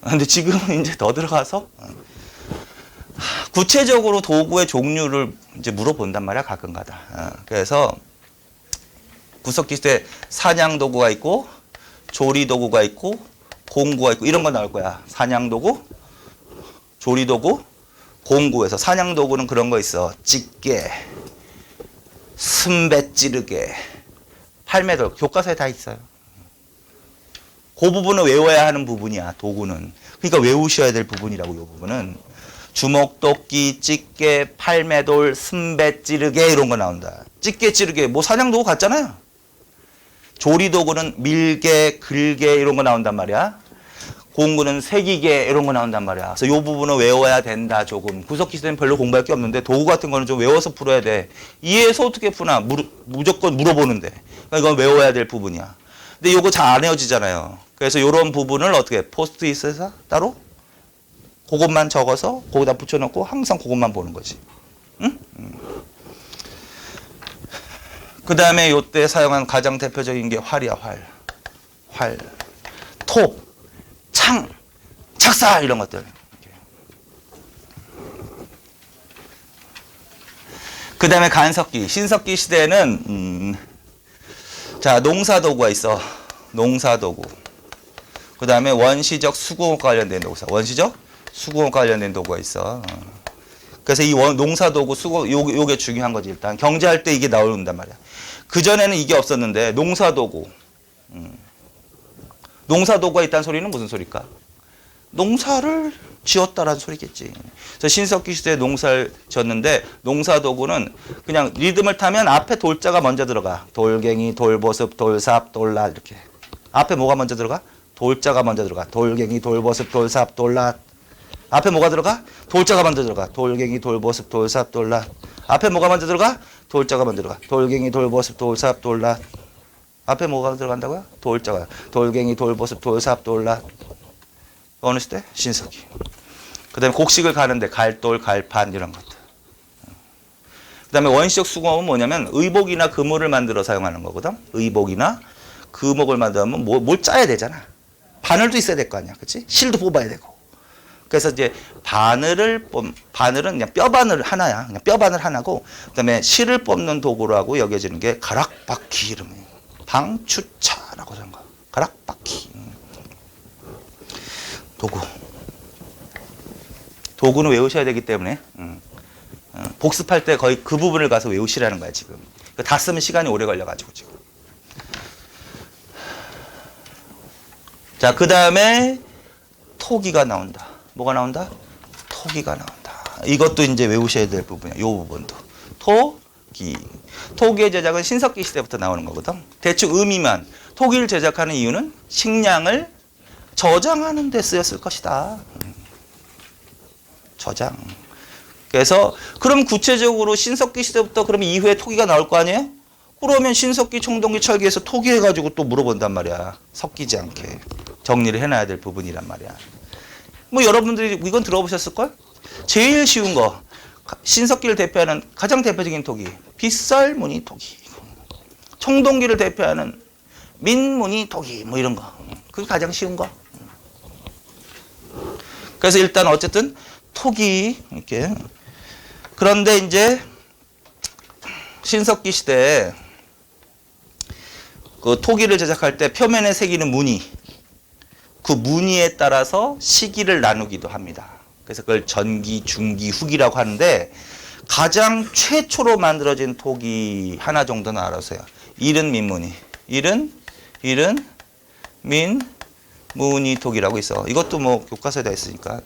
A: 근데 지금은 이제 더 들어가서 구체적으로 도구의 종류를 이제 물어본단 말이야 가끔가다. 그래서 구석기 시대 사냥 도구가 있고 조리 도구가 있고 공구가 있고 이런 거 나올 거야. 사냥 도구, 조리 도구, 공구에서 사냥 도구는 그런 거 있어. 집게, 순배 찌르게, 팔매돌 교과서에 다 있어요. 그 부분은 외워야 하는 부분이야. 도구는. 그러니까 외우셔야 될 부분이라고. 이 부분은 주먹도끼, 집게, 팔매돌, 순배 찌르게 이런 거 나온다. 집게 찌르게 뭐 사냥 도구 같잖아요. 조리 도구는 밀게, 글게 이런 거 나온단 말이야. 공구는 새기게 이런 거 나온단 말이야. 그래서 이 부분은 외워야 된다. 조금. 구석기 시대는 별로 공부할 게 없는데 도구 같은 거는 좀 외워서 풀어야 돼. 이해해서 어떻게 푸나 무조건 물어보는데. 그러니까 이건 외워야 될 부분이야. 근데 이거 잘 안 외워지잖아요. 그래서 이런 부분을 어떻게 포스트잇에서 따로 그것만 적어서 거기다 붙여놓고 항상 그것만 보는 거지. 응? 그 다음에 이때 사용한 가장 대표적인 게 활이야. 활, 톱, 창, 착살 이런 것들. 그 다음에 간석기, 신석기 시대에는 자 농사도구가 있어. 농사도구. 그 다음에 원시적 수공업 관련된 도구. 원시적 수공업 관련된 도구가 있어. 그래서 이 농사도구, 수공 요게 중요한 거지. 일단 경제할 때 이게 나온단 말이야. 그 전에는 이게 없었는데 농사도구. 농사도구가 있다는 소리는 무슨 소리일까? 농사를 지었다라는 소리겠지. 그래서 신석기 시대에 농사를 지었는데 농사 도구는 그냥 리듬을 타면 앞에 돌자가 먼저 들어가. 돌갱이, 돌보습, 돌삽, 돌랏 이렇게. 앞에 뭐가 먼저 들어가? 돌자가 먼저 들어가. 돌갱이, 돌보습, 돌삽, 돌랏. 앞에 뭐가 들어가? 돌자가 먼저 들어가. 돌갱이, 돌보습, 돌삽, 돌랏. 앞에 뭐가 먼저 들어가? 돌자가 먼저 들어가. 돌갱이, 돌보습, 돌삽, 돌랏. 앞에 뭐가 들어간다고요? 돌자가. 돌갱이, 돌보습, 돌삽, 돌랏. 어느 시대? 신석기. 그 다음에 곡식을 가는데 갈돌, 갈판 이런 것들. 그 다음에 원시적 수공업은 뭐냐면 의복이나 금호를 만들어 사용하는 거거든. 의복이나 금옥을 만들면 뭘 짜야 되잖아. 바늘도 있어야 될 거 아니야. 그치? 실도 뽑아야 되고. 그래서 이제 바늘은 그냥 뼈바늘 하나야. 그냥 뼈바늘 하나고, 그 다음에 실을 뽑는 도구라고 여겨지는 게 가락바퀴 이름이. 방추차라고 하는 거. 가락바퀴. 도구. 도구는 외우셔야 되기 때문에 복습할 때 거의 그 부분을 가서 외우시라는 거야 지금. 다 쓰면 시간이 오래 걸려가지고 지금. 자, 그 다음에 토기가 나온다. 뭐가 나온다? 토기가 나온다. 이것도 이제 외우셔야 될 부분이야. 이 부분도. 토기. 토기의 제작은 신석기 시대부터 나오는 거거든. 대충 의미만. 토기를 제작하는 이유는 식량을 저장하는 데 쓰였을 것이다. 저장. 그래서 그럼 구체적으로 신석기 시대부터 그럼 이후에 토기가 나올 거 아니에요? 그러면 신석기, 청동기, 철기에서 토기 해가지고 또 물어본단 말이야. 섞이지 않게 정리를 해놔야 될 부분이란 말이야. 뭐 여러분들이 이건 들어보셨을걸? 제일 쉬운 거. 신석기를 대표하는 가장 대표적인 토기. 빗살무늬 토기. 청동기를 대표하는 민무늬 토기. 뭐 이런 거. 그게 가장 쉬운 거. 그래서 일단 어쨌든 토기 이렇게. 그런데 이제 신석기 시대에 그 토기를 제작할 때 표면에 새기는 무늬, 그 무늬에 따라서 시기를 나누기도 합니다. 그래서 그걸 전기, 중기, 후기라고 하는데 가장 최초로 만들어진 토기 하나 정도는 알아서요. 일은 민무늬, 일은 민무늬 토기라고 있어. 이것도 뭐 교과서에 다 있으니까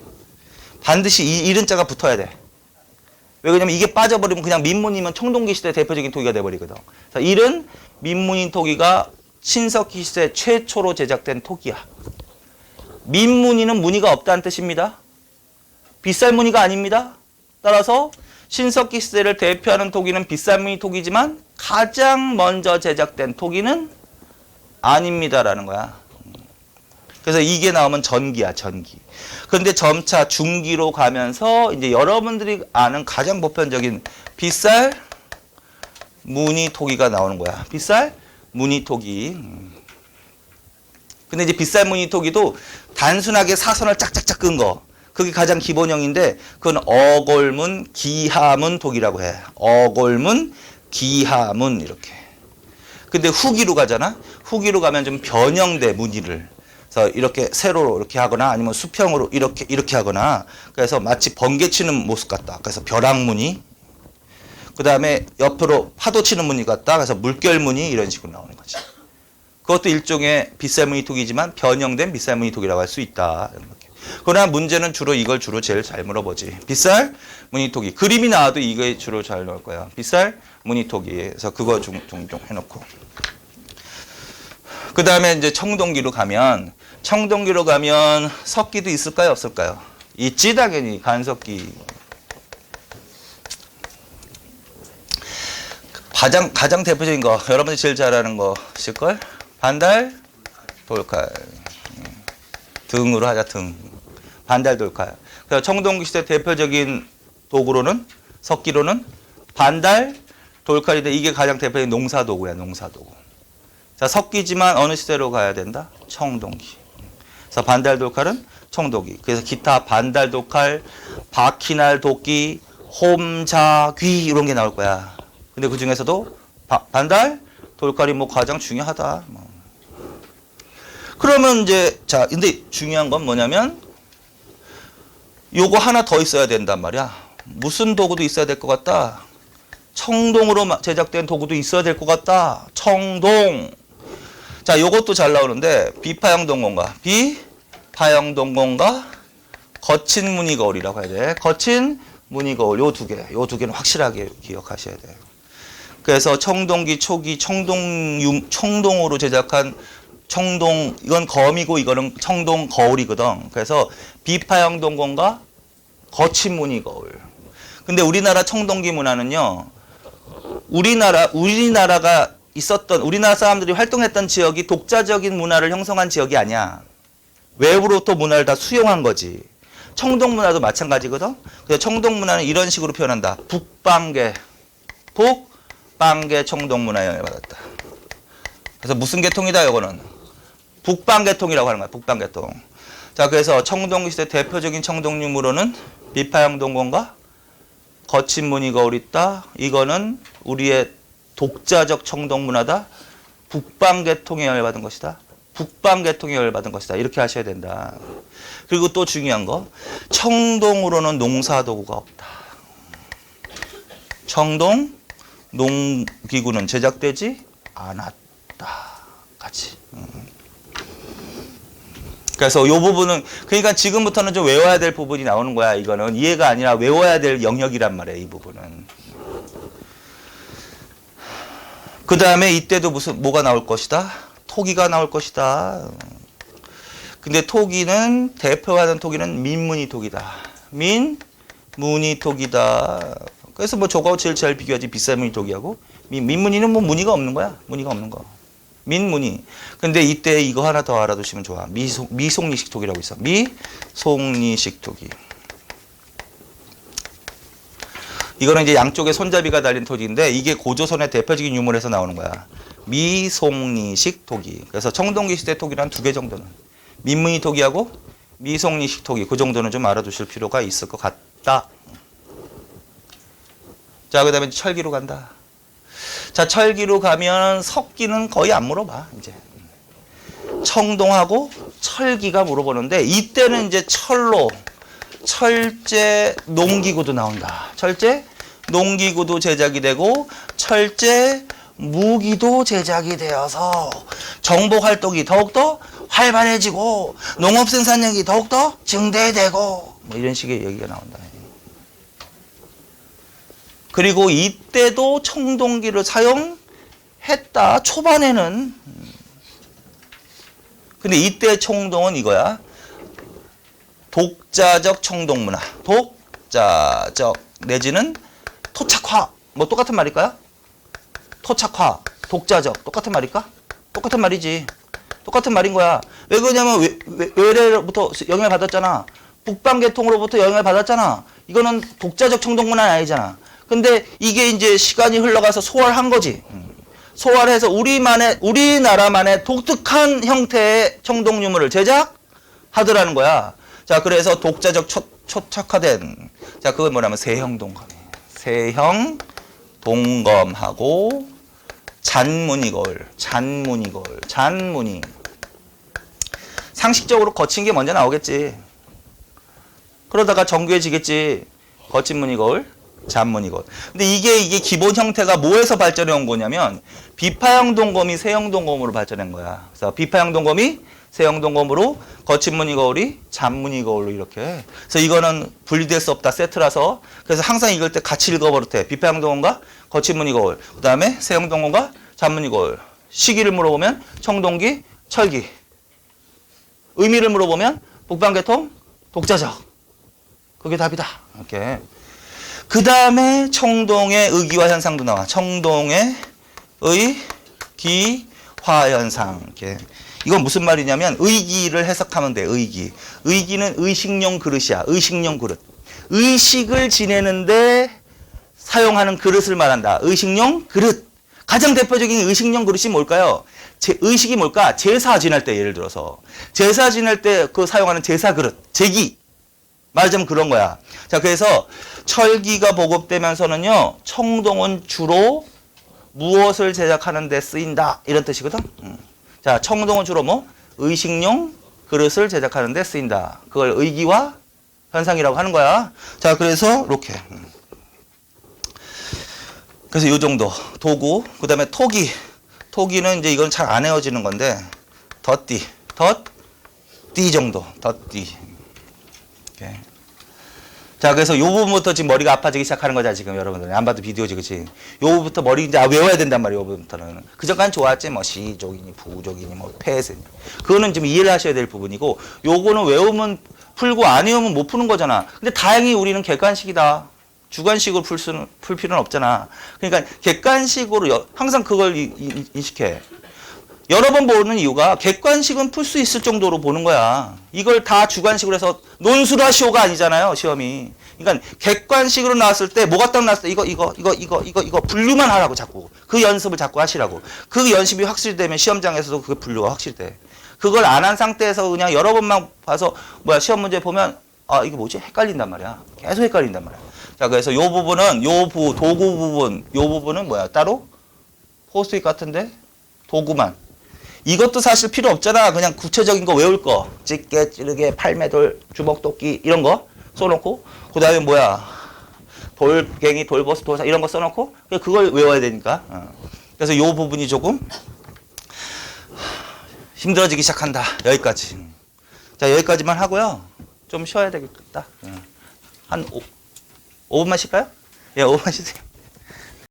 A: 반드시 이 이른자가 붙어야 돼. 왜 그러냐면 이게 빠져버리면 그냥 민무늬면 청동기 시대 대표적인 토기가 돼버리거든. 일은 민무늬 토기가 신석기 시대 최초로 제작된 토기야. 민무늬는 무늬가 없다는 뜻입니다. 빗살무늬가 아닙니다. 따라서 신석기 시대를 대표하는 토기는 빗살무늬 토기지만 가장 먼저 제작된 토기는 아닙니다라는 거야. 그래서 이게 나오면 전기야, 전기. 그런데 점차 중기로 가면서 이제 여러분들이 아는 가장 보편적인 빗살 무늬 토기가 나오는 거야. 빗살 무늬 토기. 근데 이제 빗살 무늬 토기도 단순하게 사선을 짝짝짝 끈 거. 그게 가장 기본형인데 그건 어골문, 기하문 토기라고 해. 어골문, 기하문 이렇게. 근데 후기로 가잖아. 후기로 가면 좀 변형돼 무늬를. 그래서 이렇게 세로로 이렇게 하거나 아니면 수평으로 이렇게 하거나 그래서 마치 번개 치는 모습 같다. 그래서 벼락무늬. 그 다음에 옆으로 파도 치는 무늬 같다. 그래서 물결무늬 이런 식으로 나오는 거지. 그것도 일종의 빗살무늬 토기지만 변형된 빗살무늬 토기라고 할 수 있다. 그러나 문제는 이걸 주로 제일 잘 물어보지. 빗살무늬 토기. 그림이 나와도 이게 주로 잘 나올 거야. 빗살무늬 토기. 그래서 그거 종종 해놓고. 그 다음에 이제 청동기로 가면 석기도 있을까요? 없을까요? 있지, 당연히. 간석기. 가장 대표적인 거, 여러분이 제일 잘 아는 거, 실걸? 반달, 돌칼. 등으로 하자, 등. 반달, 돌칼. 그래서 청동기 시대 대표적인 도구로는, 석기로는 반달, 돌칼인데 이게 가장 대표적인 농사도구야, 농사도구. 자, 석기지만 어느 시대로 가야 된다? 청동기. 그래서 반달 돌칼은 청동기. 그래서 기타 반달 돌칼, 바퀴날 도끼, 홈자, 귀 이런 게 나올 거야. 근데 그 중에서도 반달 돌칼이 뭐 가장 중요하다. 그러면 이제 자, 근데 중요한 건 뭐냐면 요거 하나 더 있어야 된단 말이야. 무슨 도구도 있어야 될 것 같다. 청동으로 제작된 도구도 있어야 될 것 같다. 청동. 자, 요것도 잘 나오는데 비파형 동공과 비파형동공과 거친 무늬 거울이라고 해야 돼. 거친 무늬 거울 요 두 개. 요 두 개는 확실하게 기억하셔야 돼요. 그래서 청동기 초기 청동으로 제작한 청동 이건 검이고 이거는 청동 거울이거든. 그래서 비파형 동공과 거친 무늬 거울. 근데 우리나라 청동기 문화는요. 우리나라가 있었던 우리나라 사람들이 활동했던 지역이 독자적인 문화를 형성한 지역이 아니야. 외부로부터 문화를 다 수용한 거지. 청동 문화도 마찬가지거든. 그래서 청동 문화는 이런 식으로 표현한다. 북방계 청동 문화에 영향을 받았다. 그래서 무슨 계통이다 이거는 북방계통이라고 하는 거야. 북방계통. 자, 그래서 청동기 시대 대표적인 청동 유물로는 비파형 동공과 거친 무늬 거울이 있다. 이거는 우리의 독자적 청동 문화다. 북방계통에 영향을 받은 것이다. 북방계통에 영향을 받은 것이다. 이렇게 하셔야 된다. 그리고 또 중요한 거, 청동으로는 농사도구가 없다. 청동 농기구는 제작되지 않았다. 같이. 그래서 이 부분은 그러니까 지금부터는 좀 외워야 될 부분이 나오는 거야. 이거는 이해가 아니라 외워야 될 영역이란 말이에요. 이 부분은. 그 다음에 이때도 뭐가 나올 것이다? 토기가 나올 것이다. 근데 토기는 대표하는 토기는 민무늬 토기다. 민무늬 토기다. 그래서 뭐 저거 제일 잘 비교하지. 비싼 무늬 토기하고 민무늬는 뭐 무늬가 없는 거야. 무늬가 없는 거. 민무늬. 근데 이때 이거 하나 더 알아두시면 좋아. 미송리식 토기라고 있어. 미송리식 토기. 이거는 이제 양쪽에 손잡이가 달린 토기인데 이게 고조선의 대표적인 유물에서 나오는 거야. 미송리식 토기. 그래서 청동기 시대 토기는 한 두 개 정도는 민무늬 토기하고 미송리식 토기 그 정도는 좀 알아두실 필요가 있을 것 같다. 자, 그다음에 철기로 간다. 자, 철기로 가면 석기는 거의 안 물어봐. 이제 청동하고 철기가 물어보는데 이때는 이제 철로 철제 농기구도 나온다. 철제 농기구도 제작이 되고 철제 무기도 제작이 되어서 정복 활동이 더욱더 활발해지고 농업 생산량이 더욱더 증대되고 뭐 이런 식의 얘기가 나온다. 그리고 이때도 청동기를 사용했다. 초반에는. 근데 이때 청동은 이거야. 독자적 청동 문화. 독자적 내지는 토착화. 뭐 똑같은 말일까요? 토착화, 독자적 똑같은 말일까? 똑같은 말이지. 똑같은 말인 거야. 왜 그러냐면 외래로부터 영향을 받았잖아. 북방계통으로부터 영향을 받았잖아. 이거는 독자적 청동 문화는 아니잖아. 근데 이게 이제 시간이 흘러가서 소활한 거지. 소활해서 우리나라만의 독특한 형태의 청동 유물을 제작하더라는 거야. 자, 그래서 독자적 초착화된 자, 그건 뭐냐면 세형 동검이에요. 세형 동검하고 잔무늬 거울, 잔무늬. 상식적으로 거친 게 먼저 나오겠지. 그러다가 정교해지겠지. 거친 무늬 거울, 잔무늬 거울. 근데 이게 기본 형태가 뭐에서 발전해 온 거냐면 비파형 동검이 세형 동검으로 발전한 거야. 그래서 비파형 동검이 세형 동검으로 거친 무늬 거울이 잔무늬 거울로 이렇게. 그래서 이거는 분리될 수 없다. 세트라서. 그래서 항상 읽을 때 같이 읽어버릴 때 비파형 동검과 거친 무늬 거울. 그다음에 세형 동검과 잔무늬 거울. 시기를 물어보면 청동기, 철기. 의미를 물어보면 북방계통, 독자적. 그게 답이다. 이렇게. 그 다음에 청동의 의기화 현상도 나와. 청동의 의기화 현상. 이렇게. 이건 무슨 말이냐면 의기를 해석하면 돼. 의기는 의식용 그릇이야. 의식용 그릇. 의식을 지내는데 사용하는 그릇을 말한다. 의식용 그릇. 가장 대표적인 의식용 그릇이 뭘까요? 의식이 뭘까? 제사 지낼 때 예를 들어서 제사 지낼 때 그 사용하는 제사 그릇. 제기. 말하자면 그런 거야. 자, 그래서 철기가 보급되면서는요. 청동은 주로 무엇을 제작하는 데 쓰인다. 이런 뜻이거든. 자, 청동은 주로 뭐? 의식용 그릇을 제작하는 데 쓰인다. 그걸 의기화 현상이라고 하는 거야. 자, 그래서 이렇게. 그래서 이 정도. 도구. 그 다음에 토기. 토기는 이제 이건 잘 안 헤어지는 건데 덧띠. 덧띠 정도. 덧띠. 이렇게. 자, 그래서 요 부분부터 지금 머리가 아파지기 시작하는 거잖아, 지금 여러분들. 안 봐도 비디오지, 그치? 요 부분부터 머리 이제 외워야 된단 말이에요, 요 부분부터는. 그 전까지 좋았지, 뭐, 시족이니, 부족이니, 뭐, 폐쇄니. 그거는 좀 이해를 하셔야 될 부분이고, 요거는 외우면 풀고 안 외우면 못 푸는 거잖아. 근데 다행히 우리는 객관식이다. 주관식으로 풀 필요는 없잖아. 그러니까 객관식으로 항상 그걸 인식해. 여러 번 보는 이유가 객관식은 풀 수 있을 정도로 보는 거야. 이걸 다 주관식으로 해서 논술을 하시오가 아니잖아요, 시험이. 그러니까 객관식으로 나왔을 때 뭐가 딱 나왔을 때 이거 분류만 하라고 자꾸. 그 연습을 자꾸 하시라고. 그 연습이 확실히 되면 시험장에서도 그 분류가 확실히 돼. 그걸 안 한 상태에서 그냥 여러 번만 봐서 시험 문제 보면 아, 이게 뭐지? 헷갈린단 말이야. 계속 헷갈린단 말이야. 자, 그래서 요 부분은 도구 부분, 요 부분은 뭐야? 따로 포스트잇 같은데 도구만. 이것도 사실 필요 없잖아. 그냥 구체적인 거 외울 거. 집게, 찌르게, 팔매돌, 주먹도끼 이런 거 써놓고 그 다음에 뭐야? 돌갱이, 돌버스, 돌사 이런 거 써놓고 그걸 외워야 되니까. 그래서 요 부분이 조금 힘들어지기 시작한다. 여기까지. 자, 여기까지만 하고요. 좀 쉬어야 되겠다. 한 5분만 쉴까요? 예, 5분만 쉬세요.